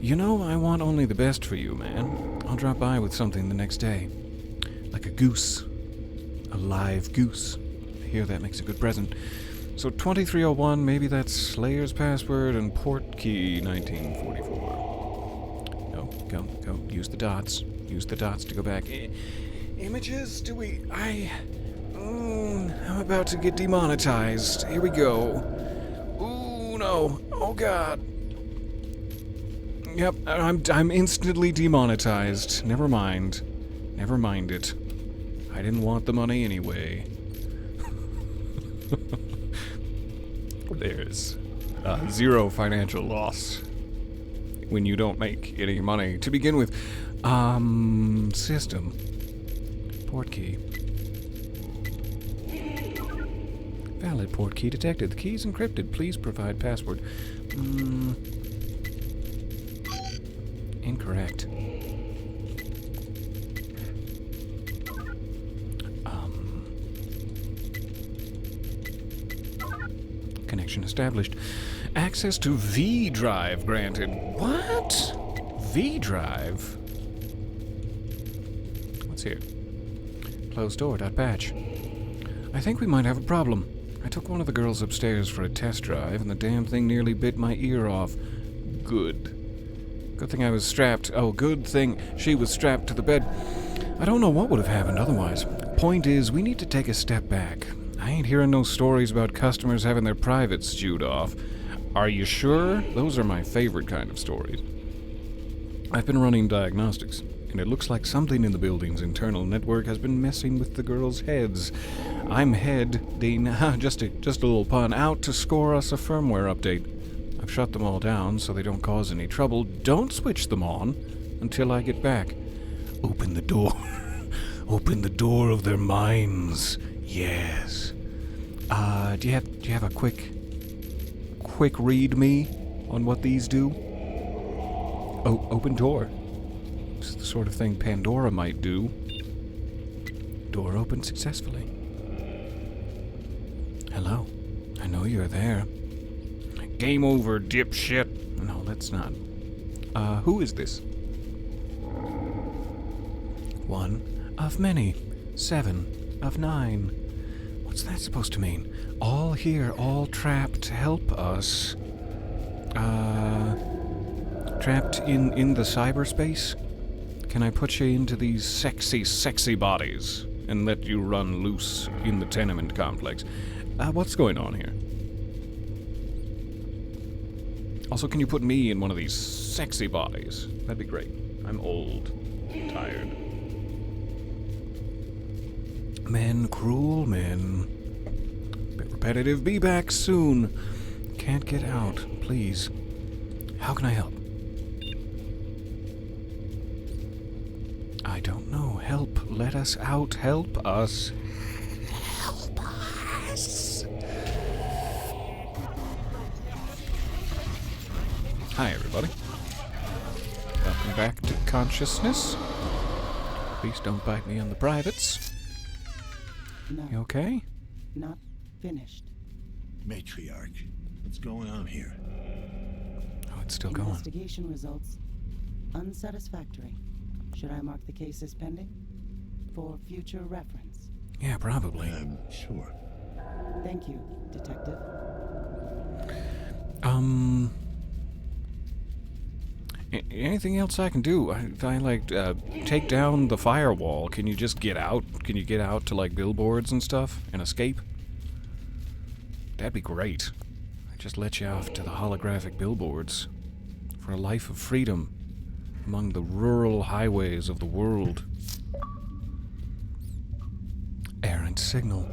You know, I want only the best for you, man. I'll drop by with something the next day. Like a goose. A live goose. I hear that makes a good present. So 2301, maybe that's Slayer's password and port key 1944. Go. Use the dots. Use the dots to go back. Images? I'm about to get demonetized. Here we go. Ooh, no. Oh, God. Yep, I'm instantly demonetized. Never mind. Never mind it. I didn't want the money anyway. There's zero financial loss when you don't make any money. To begin with, system. Port key. Valid port key detected. The key is encrypted. Please provide password. Incorrect. Connection established. Access to V drive granted. What? V drive? What's here? Closed door.patch. I think we might have a problem. I took one of the girls upstairs for a test drive, and the damn thing nearly bit my ear off. Good. Good thing I was strapped. Oh, good thing she was strapped to the bed. I don't know what would have happened otherwise. Point is, we need to take a step back. I ain't hearing no stories about customers having their privates chewed off. Are you sure? Those are my favorite kind of stories. I've been running diagnostics, and it looks like something in the building's internal network has been messing with the girls' heads. I'm heading, just a little pun, out to score us a firmware update. I've shut them all down so they don't cause any trouble. Don't switch them on. until I get back. Open the door. Open the door of their minds. Yes. Do you have a quick read me on what these do? Oh, open door. It's the sort of thing Pandora might do. Door opened successfully. Hello. I know you're there. Game over, dipshit. No, that's not. Who is this? One of many. 7 of 9. What's that supposed to mean? All here, all trapped. Help us. Trapped in the cyberspace? Can I put you into these sexy bodies and let you run loose in the tenement complex? What's going on here? Also, can you put me in one of these sexy bodies? That'd be great. I'm old. Tired. Men, cruel men. Bit repetitive. Be back soon. Can't get out. Please. How can I help? I don't know. Help. Let us out. Help us. Help us. Hi, everybody. Welcome back to consciousness. Please don't bite me on the privates. No, You okay? not finished. Matriarch, what's going on here? Oh, it's still going. Investigation results unsatisfactory. Should I mark the case as pending? For future reference. Yeah, probably. Sure. Thank you, Detective. Anything else I can do? Take down the firewall. Can you just get out? Can you get out to, like, billboards and stuff and escape? That'd be great. I'd just let you off to the holographic billboards for a life of freedom among the rural highways of the world. Errant signal.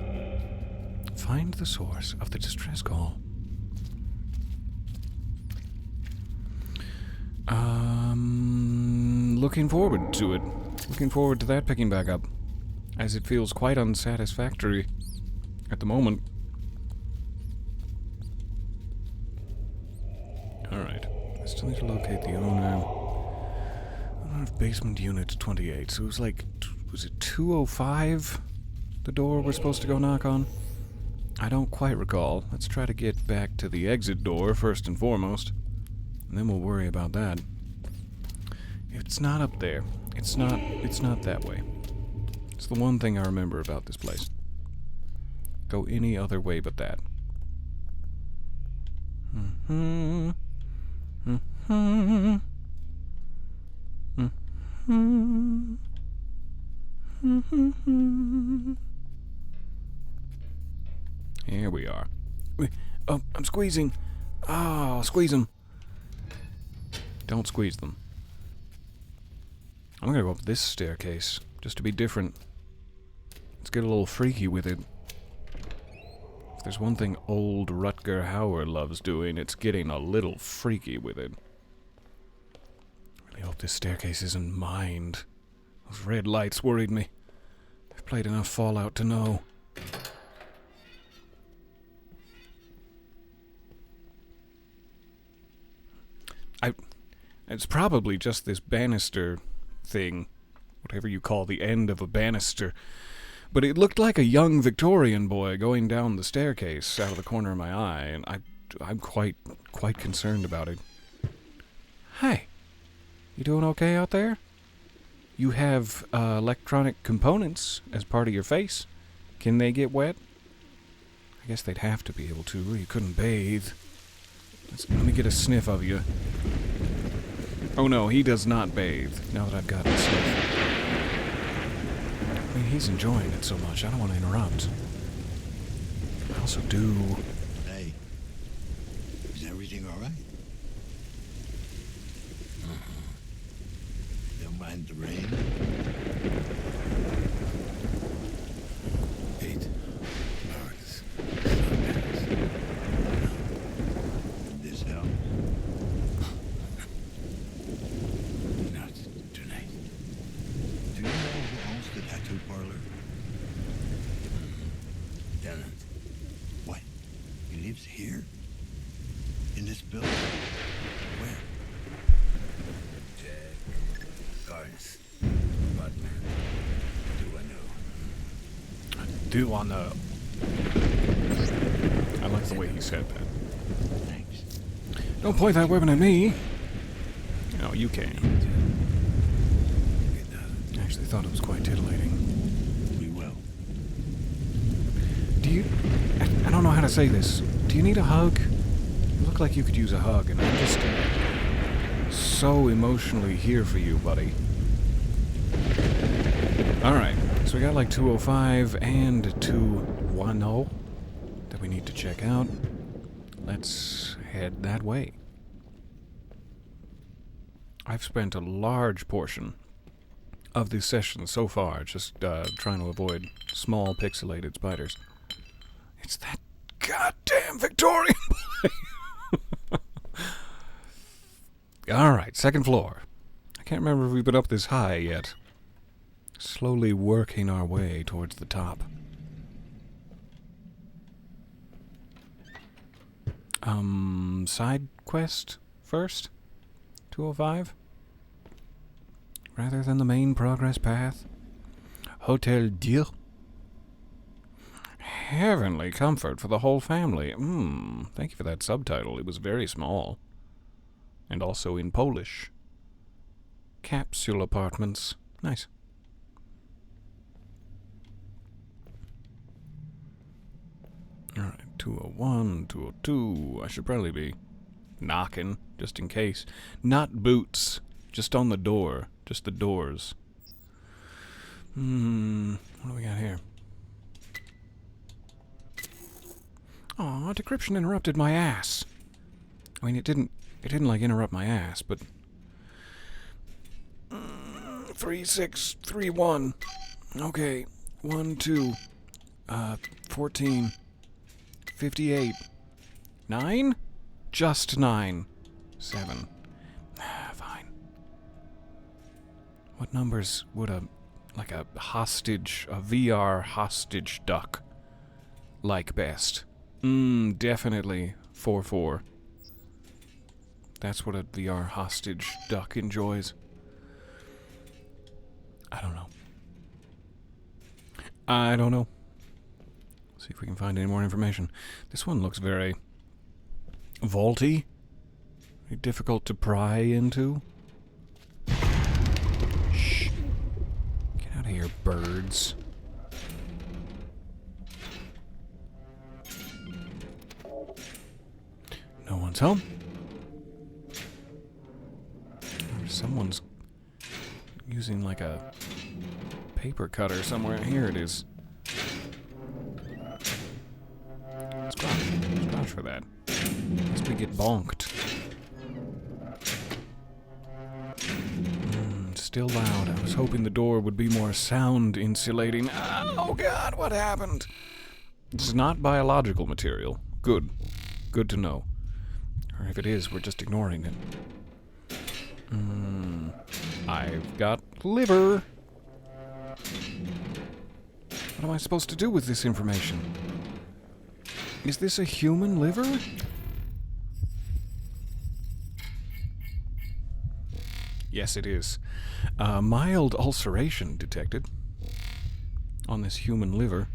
Find the source of the distress call. Looking forward to it. Looking forward to that picking back up, as it feels quite unsatisfactory at the moment. Alright. I still need to locate the owner. Owner of basement unit 28. So it was like, was it 205? The door we're supposed to go knock on? I don't quite recall. Let's try to get back to the exit door first and foremost, and then we'll worry about that. It's not up there. It's not that way. It's the one thing I remember about this place. Go any other way but that. Here we are. Oh, I'm squeezing. Oh, squeeze them. Don't squeeze them. I'm gonna go up this staircase, just to be different. Let's get a little freaky with it. If there's one thing old Rutger Hauer loves doing, it's getting a little freaky with it. I really hope this staircase isn't mined. Those red lights worried me. I've played enough Fallout to know. It's probably just this banister thing, whatever you call the end of a banister. But it looked like a young Victorian boy going down the staircase out of the corner of my eye, and I'm quite concerned about it. Hi. You doing okay out there? You have electronic components as part of your face. Can they get wet? I guess they'd have to be able to, or you couldn't bathe. Let me get a sniff of you. Oh no, he does not bathe, now that I've got the sniff. I mean, he's enjoying it so much, I don't want to interrupt. I also do... Hey, is everything all right? Don't mind the rain? 8 hours. This help? Not It's here? In this building? Where? Jack, Garnis, what man? Do I know? Do I know? I like the way he said that. Thanks. Don't point that weapon at me. No, you can. I actually thought it was quite titillating. We will. Do you... I don't know how to say this. Do you need a hug? You look like you could use a hug, and I'm just so emotionally here for you, buddy. Alright, so we got like 205 and 210 that we need to check out. Let's head that way. I've spent a large portion of this session so far just trying to avoid small pixelated spiders. It's that goddamn Victorian boy! Alright, second floor. I can't remember if we've been up this high yet. Slowly working our way towards the top. Side quest first? 205? Rather than the main progress path? Hotel Dieu? Heavenly comfort for the whole family. Thank you for that subtitle. It was very small. And also in Polish. Capsule apartments. Nice. Alright, 201, 202. I should probably be knocking, just in case. Not boots, just on the door. Just the doors. What do we got here? Aw, decryption interrupted my ass. I mean, it didn't like interrupt my ass, but 3631. Okay, 1 2 14 58 9? Just 9 7. Fine. What numbers would a hostage, a VR hostage duck like best? Definitely 4-4. That's what a VR hostage duck enjoys. I don't know. See if we can find any more information. This one looks very vaulty. Very difficult to pry into. Shh. Get out of here, birds. No one's home. Someone's using like a paper cutter somewhere. Here it is. Let's crouch for that. Lest we get bonked. Still loud. I was hoping the door would be more sound insulating. Oh god, what happened? It's not biological material. Good. Good to know. Or if it is, we're just ignoring it. I've got liver. What am I supposed to do with this information? Is this a human liver? Yes, it is. Mild ulceration detected on this human liver.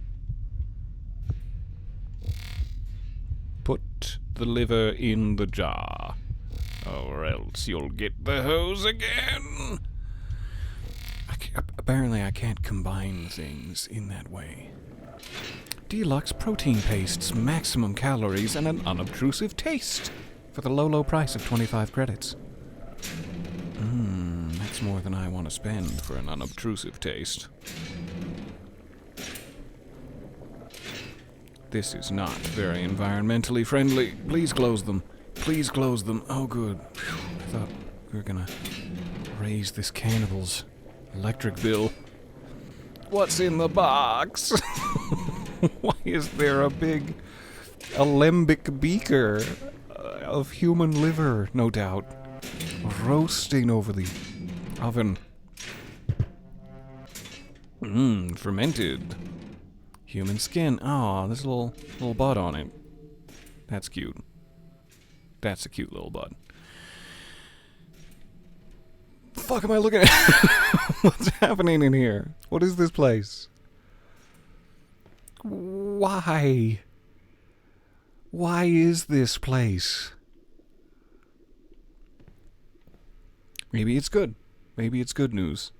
Put the liver in the jar, or else you'll get the hose again. Apparently I can't combine things in that way. Deluxe protein pastes, maximum calories, and an unobtrusive taste for the low price of 25 credits. That's more than I want to spend for an unobtrusive taste. This is not very environmentally friendly. Please close them. Please close them. Oh, good. Whew. I thought we were gonna raise this cannibal's electric bill. What's in the box? Why is there a big alembic beaker of human liver, no doubt, roasting over the oven? Fermented human skin. Aw, there's a little bud on it. That's cute. That's a cute little bud. The fuck am I looking at? What's happening in here? What is this place? Why? Why is this place? Maybe it's good. Maybe it's good news.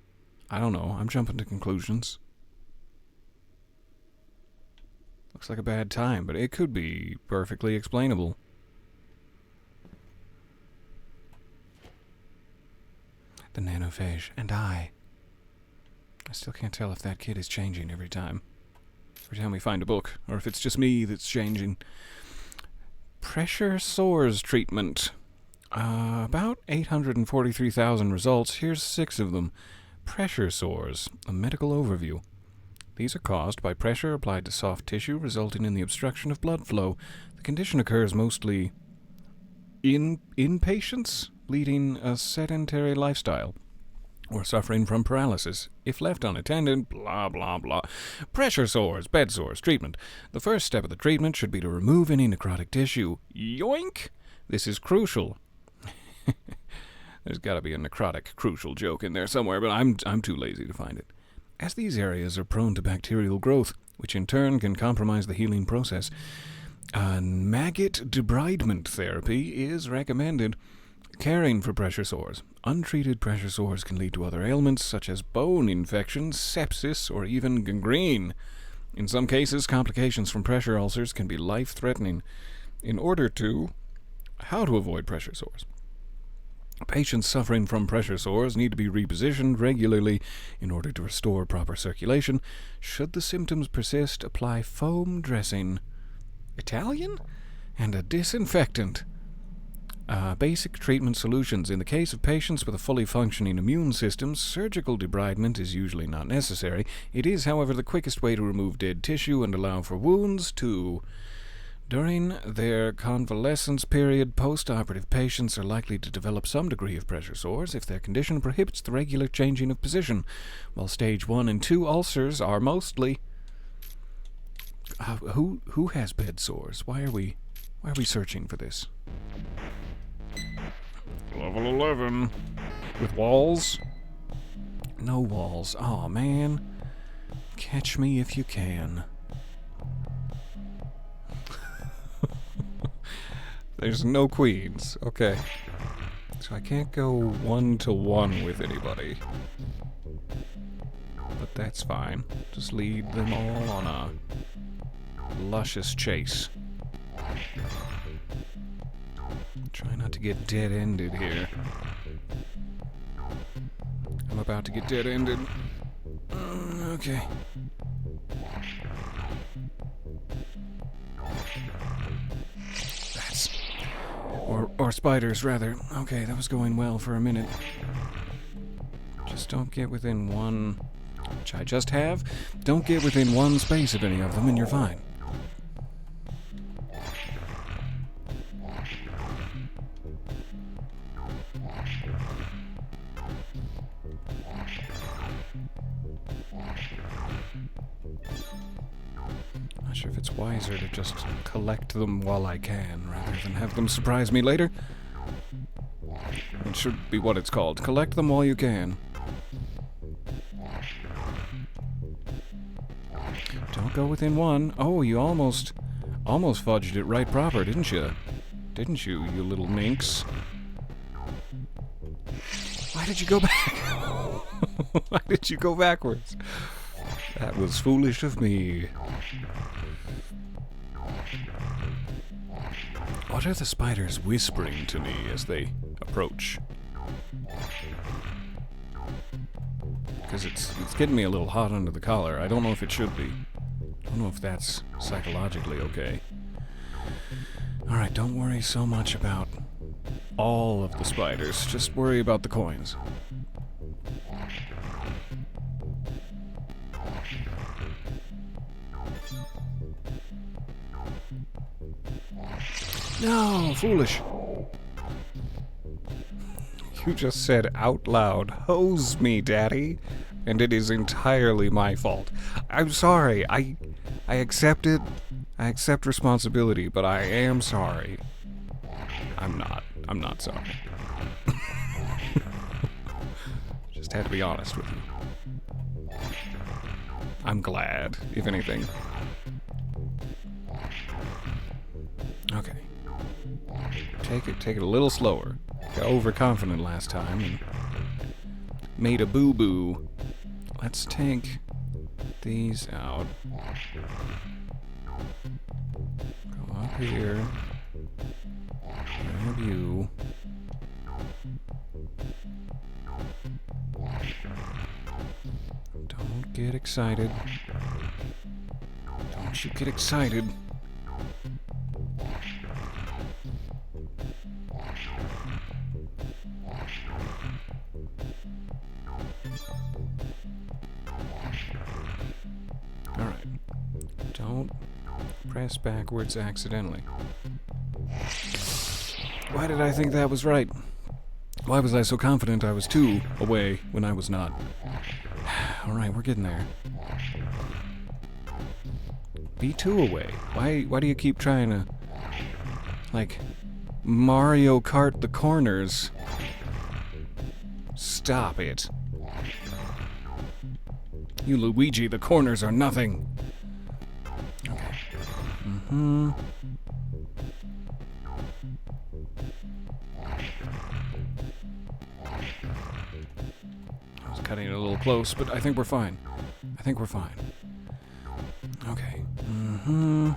I don't know. I'm jumping to conclusions. Looks like a bad time, but it could be perfectly explainable. The nanophage and I still can't tell if that kid is changing every time. Every time we find a book, or if it's just me that's changing. Pressure sores treatment. About 843,000 results. Here's 6 of them. Pressure sores. A medical overview. These are caused by pressure applied to soft tissue, resulting in the obstruction of blood flow. The condition occurs mostly in patients leading a sedentary lifestyle or suffering from paralysis. If left unattended, blah, blah, blah. Pressure sores, bed sores, treatment. The first step of the treatment should be to remove any necrotic tissue. Yoink! This is crucial. There's got to be a necrotic crucial joke in there somewhere, but I'm too lazy to find it. As these areas are prone to bacterial growth, which in turn can compromise the healing process, maggot debridement therapy is recommended. Caring for pressure sores. Untreated pressure sores can lead to other ailments such as bone infections, sepsis, or even gangrene. In some cases, complications from pressure ulcers can be life-threatening. How to avoid pressure sores. Patients suffering from pressure sores need to be repositioned regularly in order to restore proper circulation. Should the symptoms persist, apply foam dressing. Italian? And a disinfectant. Basic treatment solutions. In the case of patients with a fully functioning immune system, surgical debridement is usually not necessary. It is, however, the quickest way to remove dead tissue and allow for wounds to... During their convalescence period, post-operative patients are likely to develop some degree of pressure sores if their condition prohibits the regular changing of position, while stage 1 and 2 ulcers are mostly... Who has bed sores? Why are we searching for this? Level 11. With walls? No walls. Aw, man. Catch me if you can. There's no queens. Okay. So I can't go 1-to-1 with anybody. But that's fine. Just lead them all on a luscious chase. Try not to get dead-ended here. I'm about to get dead-ended. Okay. That's... Or spiders, rather. Okay, that was going well for a minute. Just don't get within one... Which I just have. Don't get within one space of any of them and you're fine. Not sure if it's wiser to just collect them while I can, rather than have them surprise me later. It should be what it's called. Collect them while you can. Don't go within one. Oh, you almost fudged it right proper, didn't you? Didn't you, you little minx? Why did you go back? Why did you go backwards? That was foolish of me. What are the spiders whispering to me as they approach? Because it's getting me a little hot under the collar. I don't know if it should be. I don't know if that's psychologically okay. Alright, don't worry so much about all of the spiders. Just worry about the coins. No, foolish. You just said out loud, hose me, Daddy, and it is entirely my fault. I'm sorry. I accept it. I accept responsibility, but I am sorry. I'm not sorry. Just had to be honest with you. I'm glad, if anything. Okay. Take it a little slower. Got overconfident last time and made a boo-boo. Let's take these out. Go up here. Grab you. Don't get excited. Don't you get excited. Alright. Don't press backwards accidentally. Why did I think that was right? Why was I so confident I was 2 away when I was not? Alright, we're getting there. Be 2 away. Why do you keep trying to, like, Mario Kart the corners? Stop it. You Luigi, the corners are nothing. Okay. Mm-hmm. I was cutting it a little close, but I think we're fine. I think we're fine. Okay. Mm-hmm.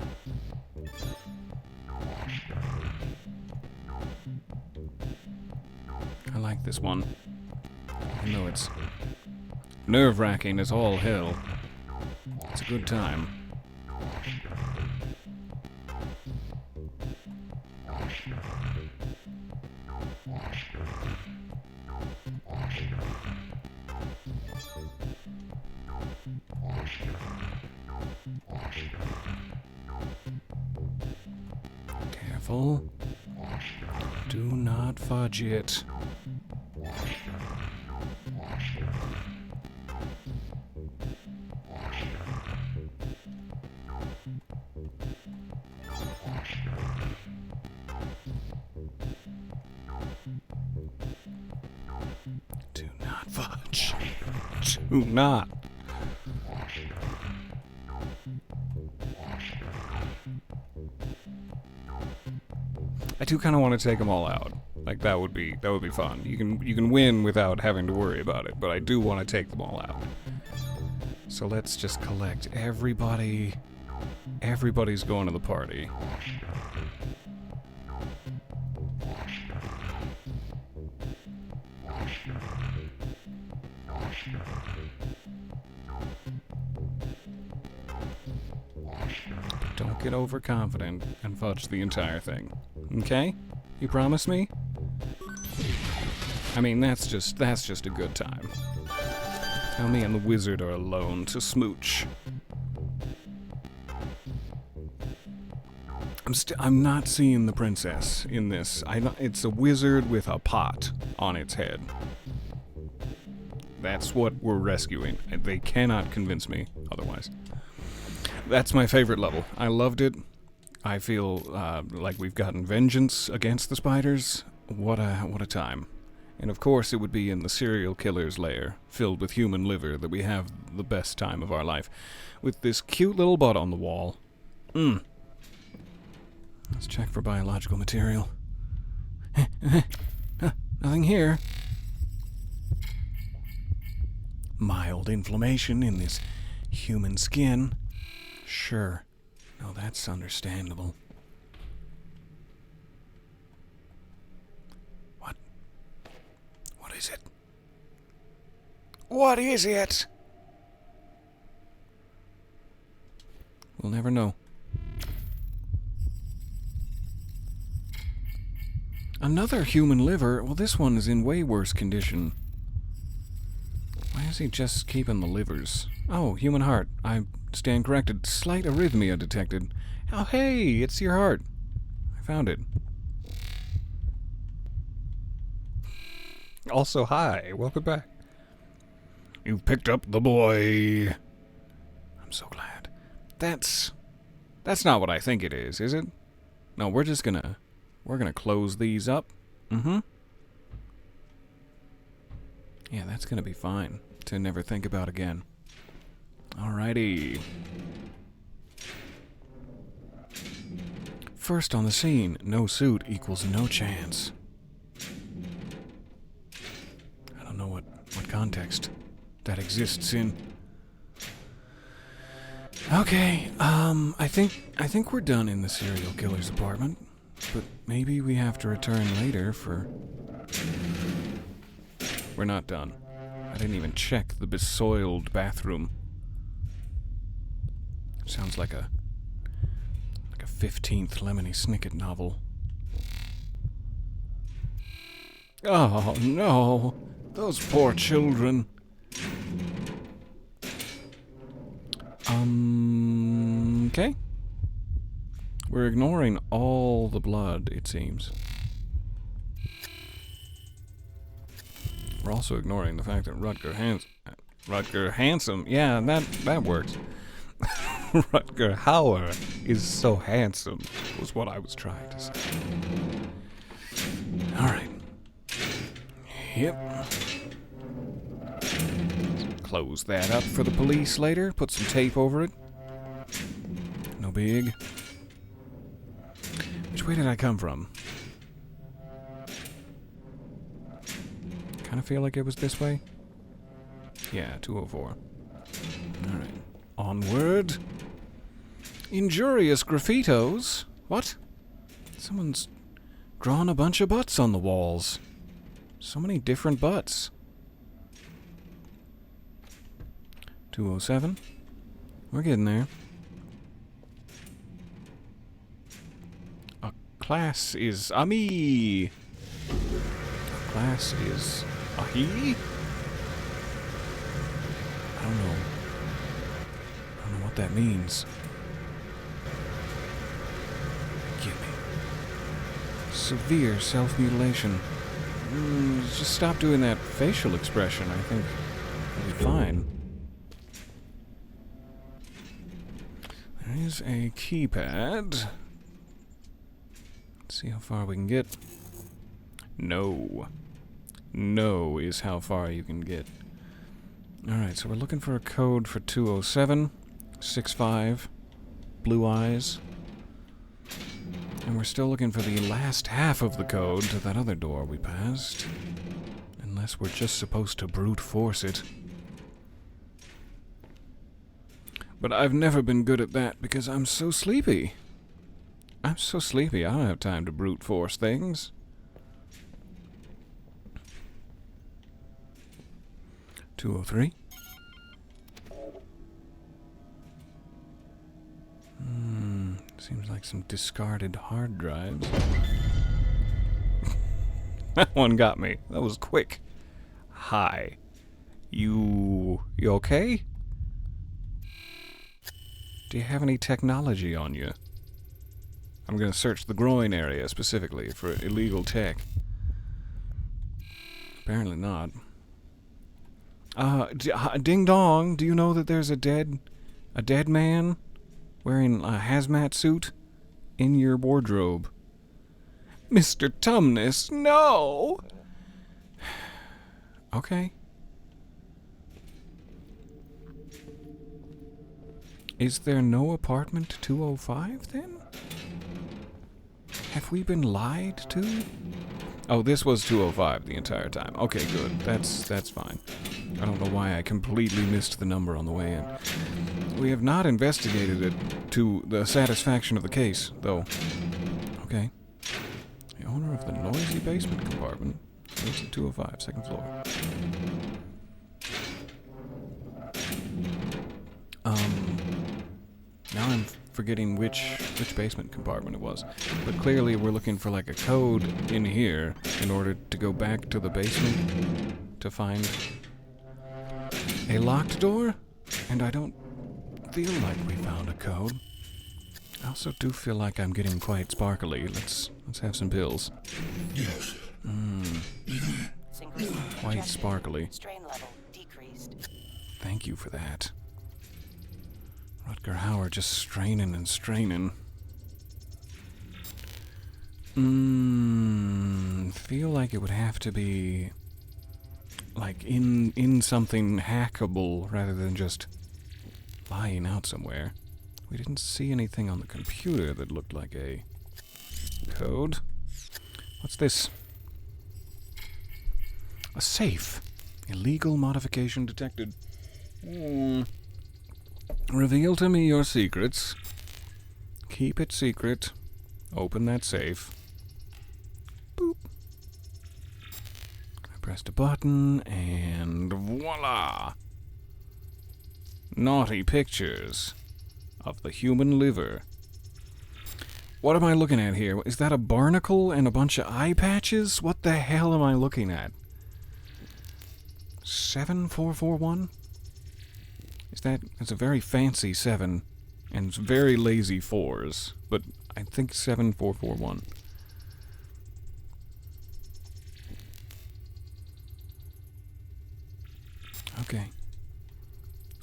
I like this one. Even though it's nerve-wracking as all hell. It's a good time. Careful. Do not fudge it. Do not fudge. Do not. I do kind of want to take them all out. Like that would be fun. You can win without having to worry about it, but I do want to take them all out. So let's just collect everybody. Everybody's going to the party. Don't get overconfident and fudge the entire thing. Okay? You promise me? I mean, that's just a good time. Now me and the wizard are alone to smooch. I'm not seeing the princess in this. It's a wizard with a pot on its head. That's what we're rescuing. They cannot convince me otherwise. That's my favorite level. I loved it. I feel like we've gotten vengeance against the spiders. What a time. And of course it would be in the serial killer's lair, filled with human liver, that we have the best time of our life. With this cute little butt on the wall. Let's check for biological material. Nothing here. Mild inflammation in this human skin. Sure. No, that's understandable. What? What is it? What is it? We'll never know. Another human liver? Well, this one is in way worse condition. Why is he just keeping the livers? Oh, human heart. I stand corrected. Slight arrhythmia detected. Oh, hey, it's your heart. I found it. Also, hi. Welcome back. You've picked up the boy. I'm so glad. That's That's not what I think it is it? No, we're gonna close these up. Mm-hmm. Yeah, that's gonna be fine to never think about again. Alrighty. First on the scene, no suit equals no chance. I don't know what context that exists in. Okay, I think we're done in the serial killer's apartment, but maybe we have to return later for... We're not done. I didn't even check the Besoiled bathroom. Sounds like a 15th Lemony Snicket novel. Oh no, those poor children. Okay. We're ignoring all the blood, it seems. We're also ignoring the fact that Rutger Handsome, yeah, that works. Rutger Hauer is so handsome, was what I was trying to say. Alright. Yep. Close that up for the police later. Put some tape over it. No big. Which way did I come from? Kind of feel like it was this way. Yeah, 204. Alright. Onward. Injurious graffitos. What? Someone's drawn a bunch of butts on the walls. So many different butts. 207. We're getting there. A class is a me. A class is a he. I don't know what that means. Give me severe self-mutilation. Just stop doing that facial expression. I think it'll be fine. There is a keypad. Let's see how far we can get. No. No is how far you can get. Alright, so we're looking for a code for 207, 65, blue eyes. And we're still looking for the last half of the code to that other door we passed. Unless we're just supposed to brute force it. But I've never been good at that because I'm so sleepy. I'm so sleepy, I don't have time to brute force things. 203. Seems like some discarded hard drives. That one got me. That was quick. Hi. You okay? Do you have any technology on you? I'm gonna search the groin area specifically for illegal tech. Apparently not. Ding dong, do you know that there's a dead man wearing a hazmat suit in your wardrobe? Mr. Tumnus, no! Okay. Is there no apartment 205 then? Have we been lied to? Oh, this was 205 the entire time. Okay, good. That's fine. I don't know why I completely missed the number on the way in. We have not investigated it to the satisfaction of the case, though. Okay. The owner of the noisy basement compartment lives at 205, second floor. Now I'm forgetting which basement compartment it was. But clearly we're looking for like a code in here in order to go back to the basement to find a locked door? And I don't feel like we found a code. I also do feel like I'm getting quite sparkly. Let's have some pills. Yes. Quite sparkly. Strain level decreased. Thank you for that. Rutger Hauer just straining and straining. Feel like it would have to be like in something hackable rather than just lying out somewhere. We didn't see anything on the computer that looked like a code. What's this? A safe. Illegal modification detected. Reveal to me your secrets. Keep it secret. Open that safe. Boop. I pressed a button, and voila! Naughty pictures of the human liver. What am I looking at here? Is that a barnacle and a bunch of eye patches? What the hell am I looking at? 7441? It's a very fancy 7 and it's very lazy 4s, but I think 7441.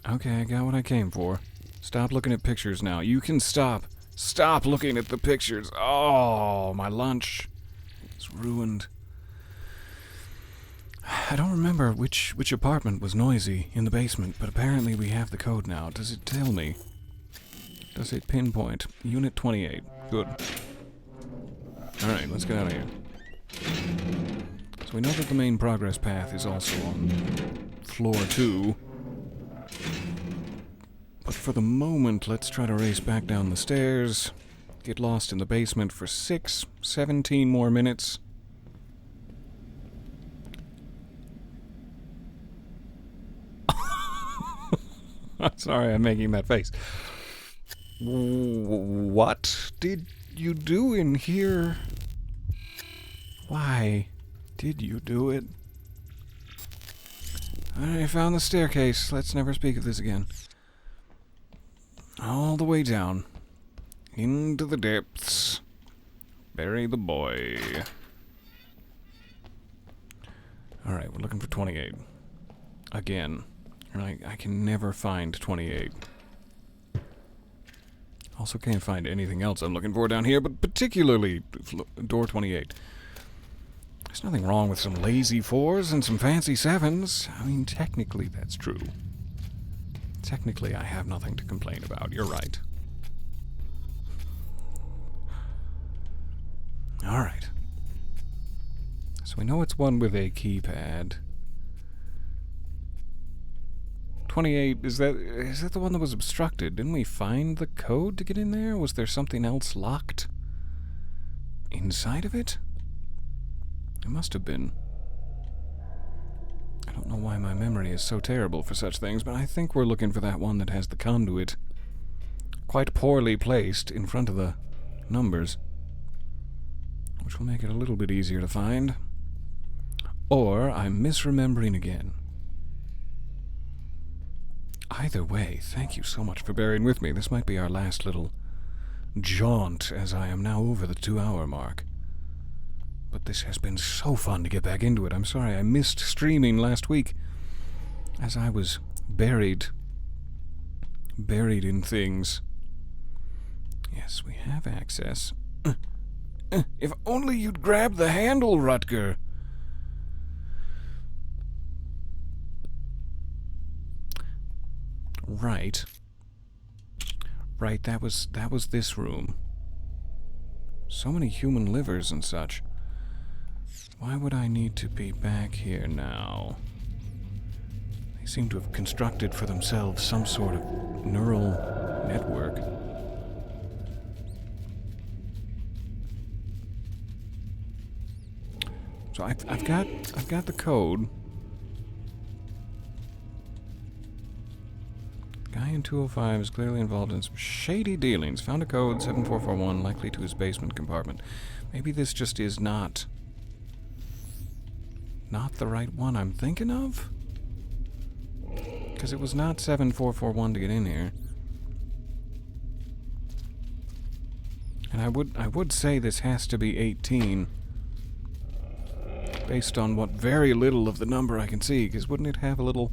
Okay, I got what I came for. Stop looking at pictures now. You can stop. Stop looking at the pictures. Oh, my lunch is ruined. I don't remember which apartment was noisy in the basement, but apparently we have the code now. Does it tell me? Does it pinpoint? Unit 28. Good. Alright, let's get out of here. So we know that the main progress path is also on floor 2. But for the moment, let's try to race back down the stairs. Get lost in the basement for 17 more minutes. Sorry, I'm making that face. What did you do in here? Why did you do it? I found the staircase. Let's never speak of this again. All the way down. Into the depths. Bury the boy. Alright, we're looking for 28. Again. I can never find 28. Also can't find anything else I'm looking for down here, but particularly door 28. There's nothing wrong with some lazy 4s and some fancy 7s. I mean, technically that's true. Technically I have nothing to complain about. You're right. Alright. So we know it's one with a keypad. 28, is that the one that was obstructed? Didn't we find the code to get in there? Was there something else locked inside of it? It must have been. I don't know why my memory is so terrible for such things, but I think we're looking for that one that has the conduit quite poorly placed in front of the numbers, which will make it a little bit easier to find. Or I'm misremembering again. Either way, thank you so much for bearing with me. This might be our last little jaunt, as I am now over the 2-hour mark. But this has been so fun to get back into it. I'm sorry I missed streaming last week, as I was buried in things. Yes, we have access. If only you'd grab the handle, Rutger. Right, that was this room. So many human livers and such. Why would I need to be back here now? They seem to have constructed for themselves some sort of neural network. So I've got the code. Guy in 205 is clearly involved in some shady dealings. Found a code, 7441, likely to his basement compartment. Maybe this just is not the right one I'm thinking of? Because it was not 7441 to get in here. And I would say this has to be 18. Based on what very little of the number I can see, because wouldn't it have a little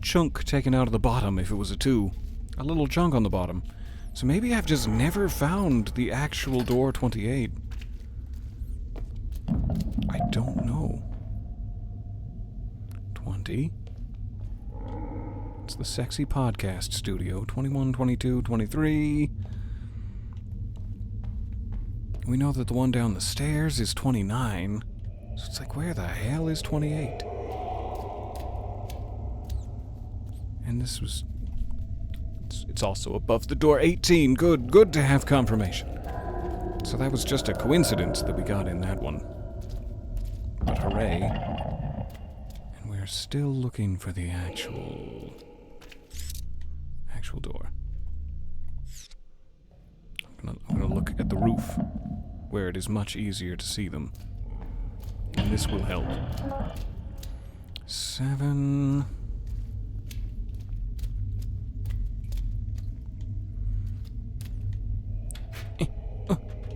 chunk taken out of the bottom if it was a 2? a little chunk on the bottom. So maybe I've just never found the actual door 28. I don't know. 20. It's the Sexy Podcast Studio. 21, 22, 23. We know that the one down the stairs is 29. So it's like, where the hell is 28? And this was... It's also above the door 18. Good to have confirmation. So that was just a coincidence that we got in that one. But hooray. And we're still looking for the actual door. I'm gonna look at the roof, where it is much easier to see them. And this will help. 7...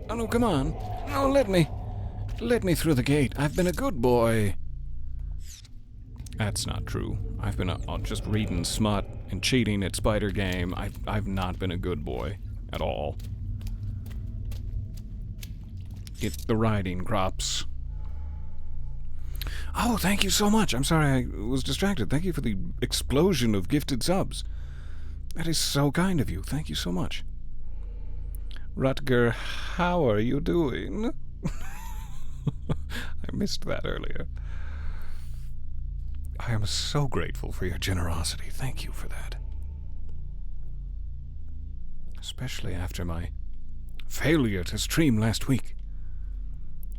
Oh no, come on. No, let me through the gate. I've been a good boy. That's not true. I've been just reading smut and cheating at Spider Game. I've not been a good boy at all. It's the riding crops. Oh, thank you so much. I'm sorry I was distracted. Thank you for the explosion of gifted subs. That is so kind of you. Thank you so much. Rutger, how are you doing? I missed that earlier. I am so grateful for your generosity. Thank you for that. Especially after my failure to stream last week.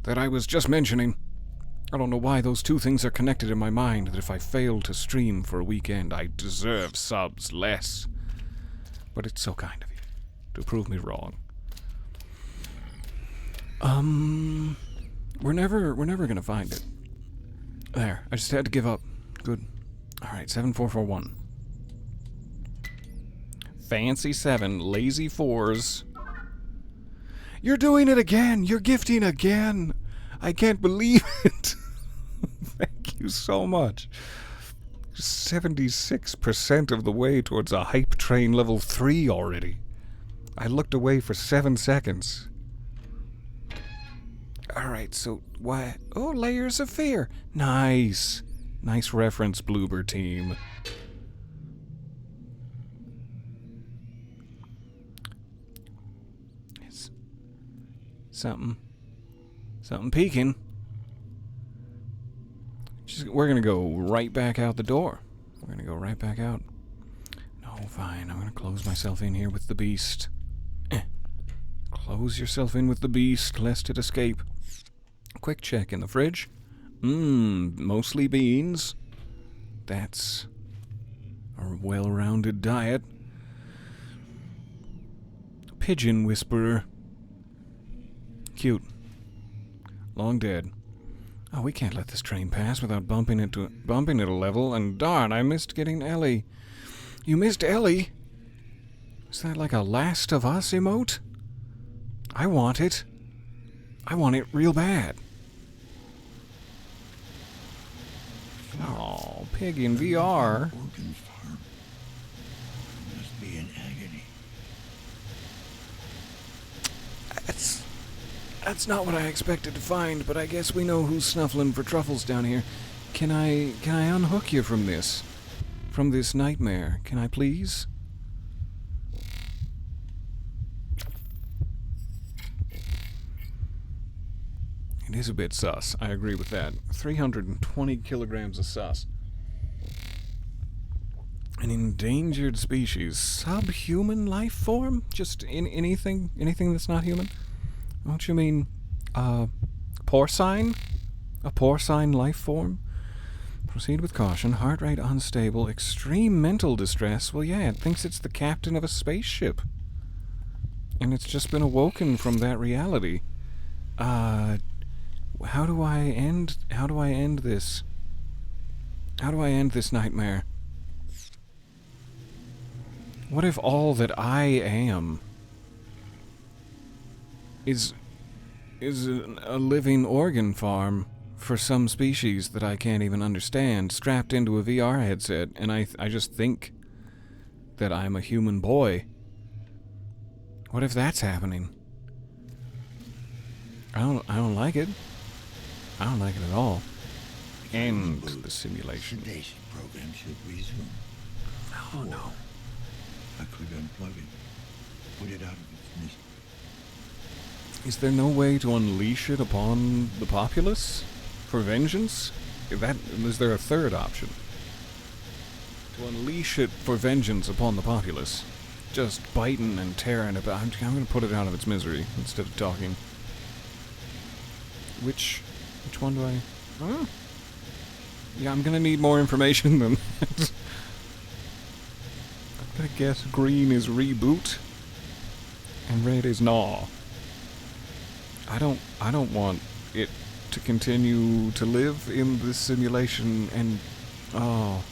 That I was just mentioning. I don't know why those two things are connected in my mind, that if I fail to stream for a weekend, I deserve subs less. But it's so kind of you to prove me wrong. We're never gonna find it. There, I just had to give up. Good. Alright, 7441. Fancy 7, lazy 4s. You're doing it again! You're gifting again! I can't believe it! Thank you so much. 76% of the way towards a hype train level 3 already. I looked away for 7 seconds. Alright, so why... Oh, Layers of Fear. Nice. Nice reference, Bloober team. It's something peeking. We're gonna go right back out the door. We're gonna go right back out. No, fine. I'm gonna close myself in here with the beast. Close yourself in with the beast, lest it escape. Quick check in the fridge. Mostly beans. That's a well-rounded diet. Pigeon whisperer. Cute. Long dead. Oh, we can't let this train pass without bumping it a level, and darn, I missed getting Ellie. You missed Ellie? Is that like a Last of Us emote? I want it. I want it real bad. Oh, pig in VR. Organ farm. Must be in agony. That's not what I expected to find, but I guess we know who's snuffling for truffles down here. Can I unhook you from this? From this nightmare? Can I please? It is a bit sus. I agree with that. 320 kilograms of sus. An endangered species. Subhuman life form? Just in anything that's not human? Don't you mean, porcine? A porcine life form? Proceed with caution. Heart rate unstable. Extreme mental distress. Well, yeah, it thinks it's the captain of a spaceship. And it's just been awoken from that reality. How do I end this? How do I end this nightmare? What if all that I am is a living organ farm for some species that I can't even understand, strapped into a VR headset, and I just think that I'm a human boy? What if that's happening? I don't like it. I don't like it at all. End the simulation. Sedation program should resume. Oh no. I could unplug it. Put it out of its mission. Is there no way to unleash it upon the populace? For vengeance? Is there a third option? To unleash it for vengeance upon the populace. Just biting and tearing about. I'm going to put it out of its misery instead of talking. Which one do I... Huh? Yeah, I'm going to need more information than that. I'm going to guess green is reboot and red is gnaw. I don't want it to continue to live in this simulation, and oh,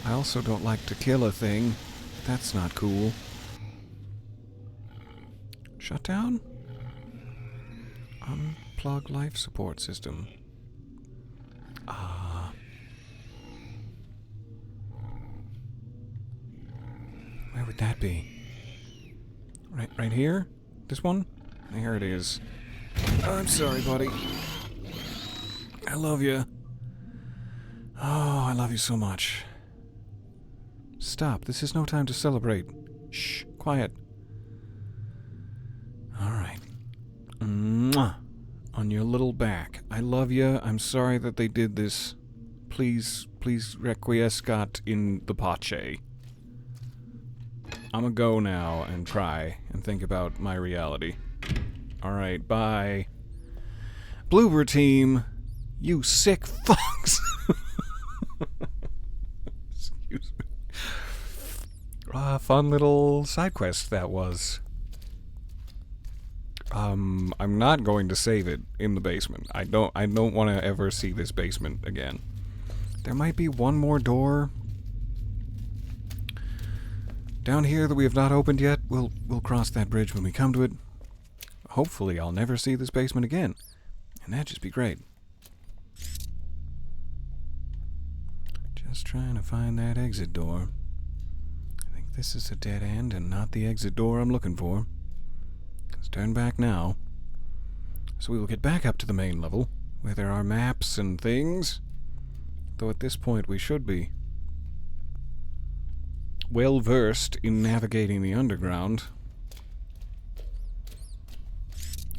I also don't like to kill a thing. That's not cool. Shut down? Unplug life support system. Where would that be? Right here? This one? There it is. Oh, I'm sorry, buddy. I love you. Oh, I love you so much. Stop. This is no time to celebrate. Shh. Quiet. Alright. Mwah. On your little back. I love you. I'm sorry that they did this. Please requiescat in the pace. I'm gonna go now and try and think about my reality. Alright, bye. Bloober team, you sick fucks. Excuse me. Fun little side quest that was. I'm not going to save it in the basement. I don't want to ever see this basement again. There might be one more door down here that we have not opened yet. We'll cross that bridge when we come to it. Hopefully I'll never see this basement again. And that'd just be great. Just trying to find that exit door. I think this is a dead end and not the exit door I'm looking for. Let's turn back now. So we will get back up to the main level, where there are maps and things. Though at this point we should be well versed in navigating the underground.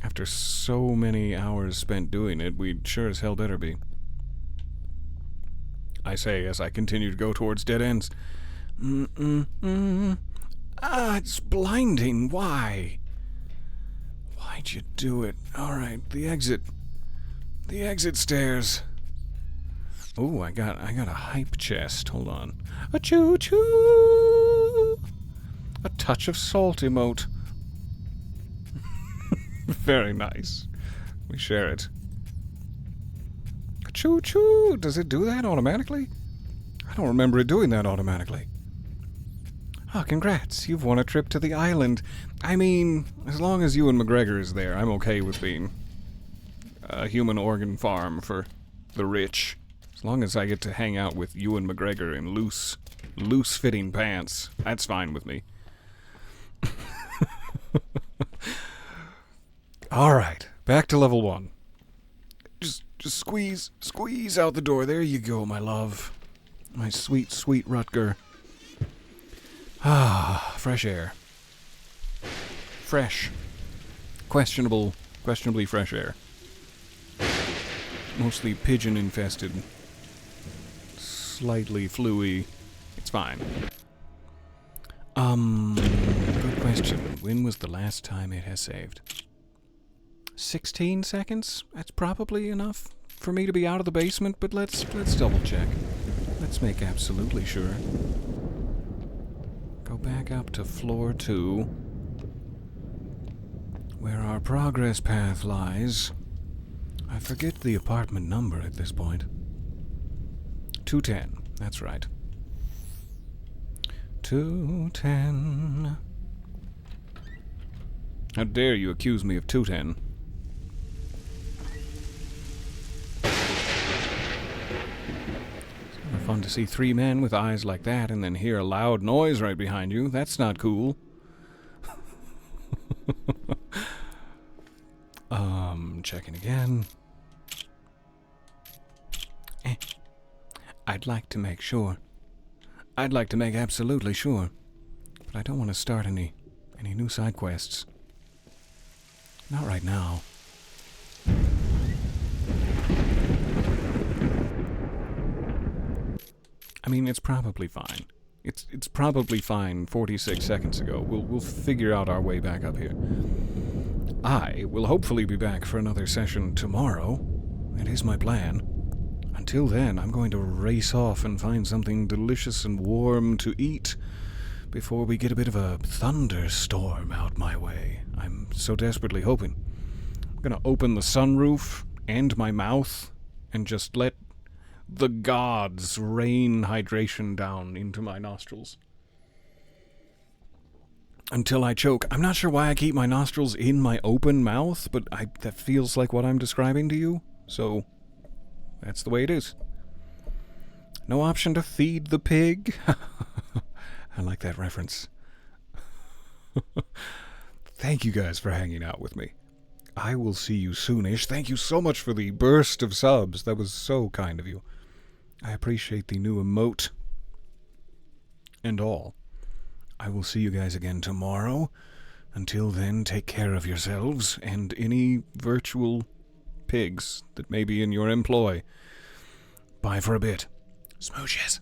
After so many hours spent doing it, we'd sure as hell better be. I say as I continue to go towards dead ends. It's blinding. Why? Why'd you do it? Alright, the exit. The exit stairs. Ooh, I got a hype chest. Hold on. A choo-choo! A touch of salt emote. Very nice. We share it. A choo-choo! Does it do that automatically? I don't remember it doing that automatically. Oh, congrats. You've won a trip to the island. I mean, as long as Ewan McGregor is there, I'm okay with being a human organ farm for the rich. As long as I get to hang out with Ewan McGregor in loose-fitting pants, that's fine with me. Alright, back to level 1. Just squeeze out the door. There you go, my love. My sweet, sweet Rutger. Ah, fresh air. Fresh. Questionably fresh air. Mostly pigeon-infested. Slightly fluey. It's fine. Good question. When was the last time it has saved? 16 seconds? That's probably enough for me to be out of the basement, but let's double check. Let's make absolutely sure. Go back up to floor 2, where our progress path lies. I forget the apartment number at this point. 210, that's right. 210. How dare you accuse me of 210? fun to see 3 men with eyes like that and then hear a loud noise right behind you. That's not cool. Checking again. I'd like to make sure. I'd like to make absolutely sure. But I don't want to start any new side quests. Not right now. I mean, it's probably fine. It's probably fine 46 seconds ago. We'll figure out our way back up here. I will hopefully be back for another session tomorrow. That is my plan. Until then, I'm going to race off and find something delicious and warm to eat before we get a bit of a thunderstorm out my way. I'm so desperately hoping. I'm going to open the sunroof and my mouth and just let the gods rain hydration down into my nostrils until I choke. I'm not sure why I keep my nostrils in my open mouth, but that feels like what I'm describing to you, so that's the way it is. No option to feed the pig? I like that reference. Thank you guys for hanging out with me. I will see you soonish. Thank you so much for the burst of subs. That was so kind of you. I appreciate the new emote and all. I will see you guys again tomorrow. Until then, take care of yourselves and any virtual pigs that may be in your employ. Bye for a bit. Smooches.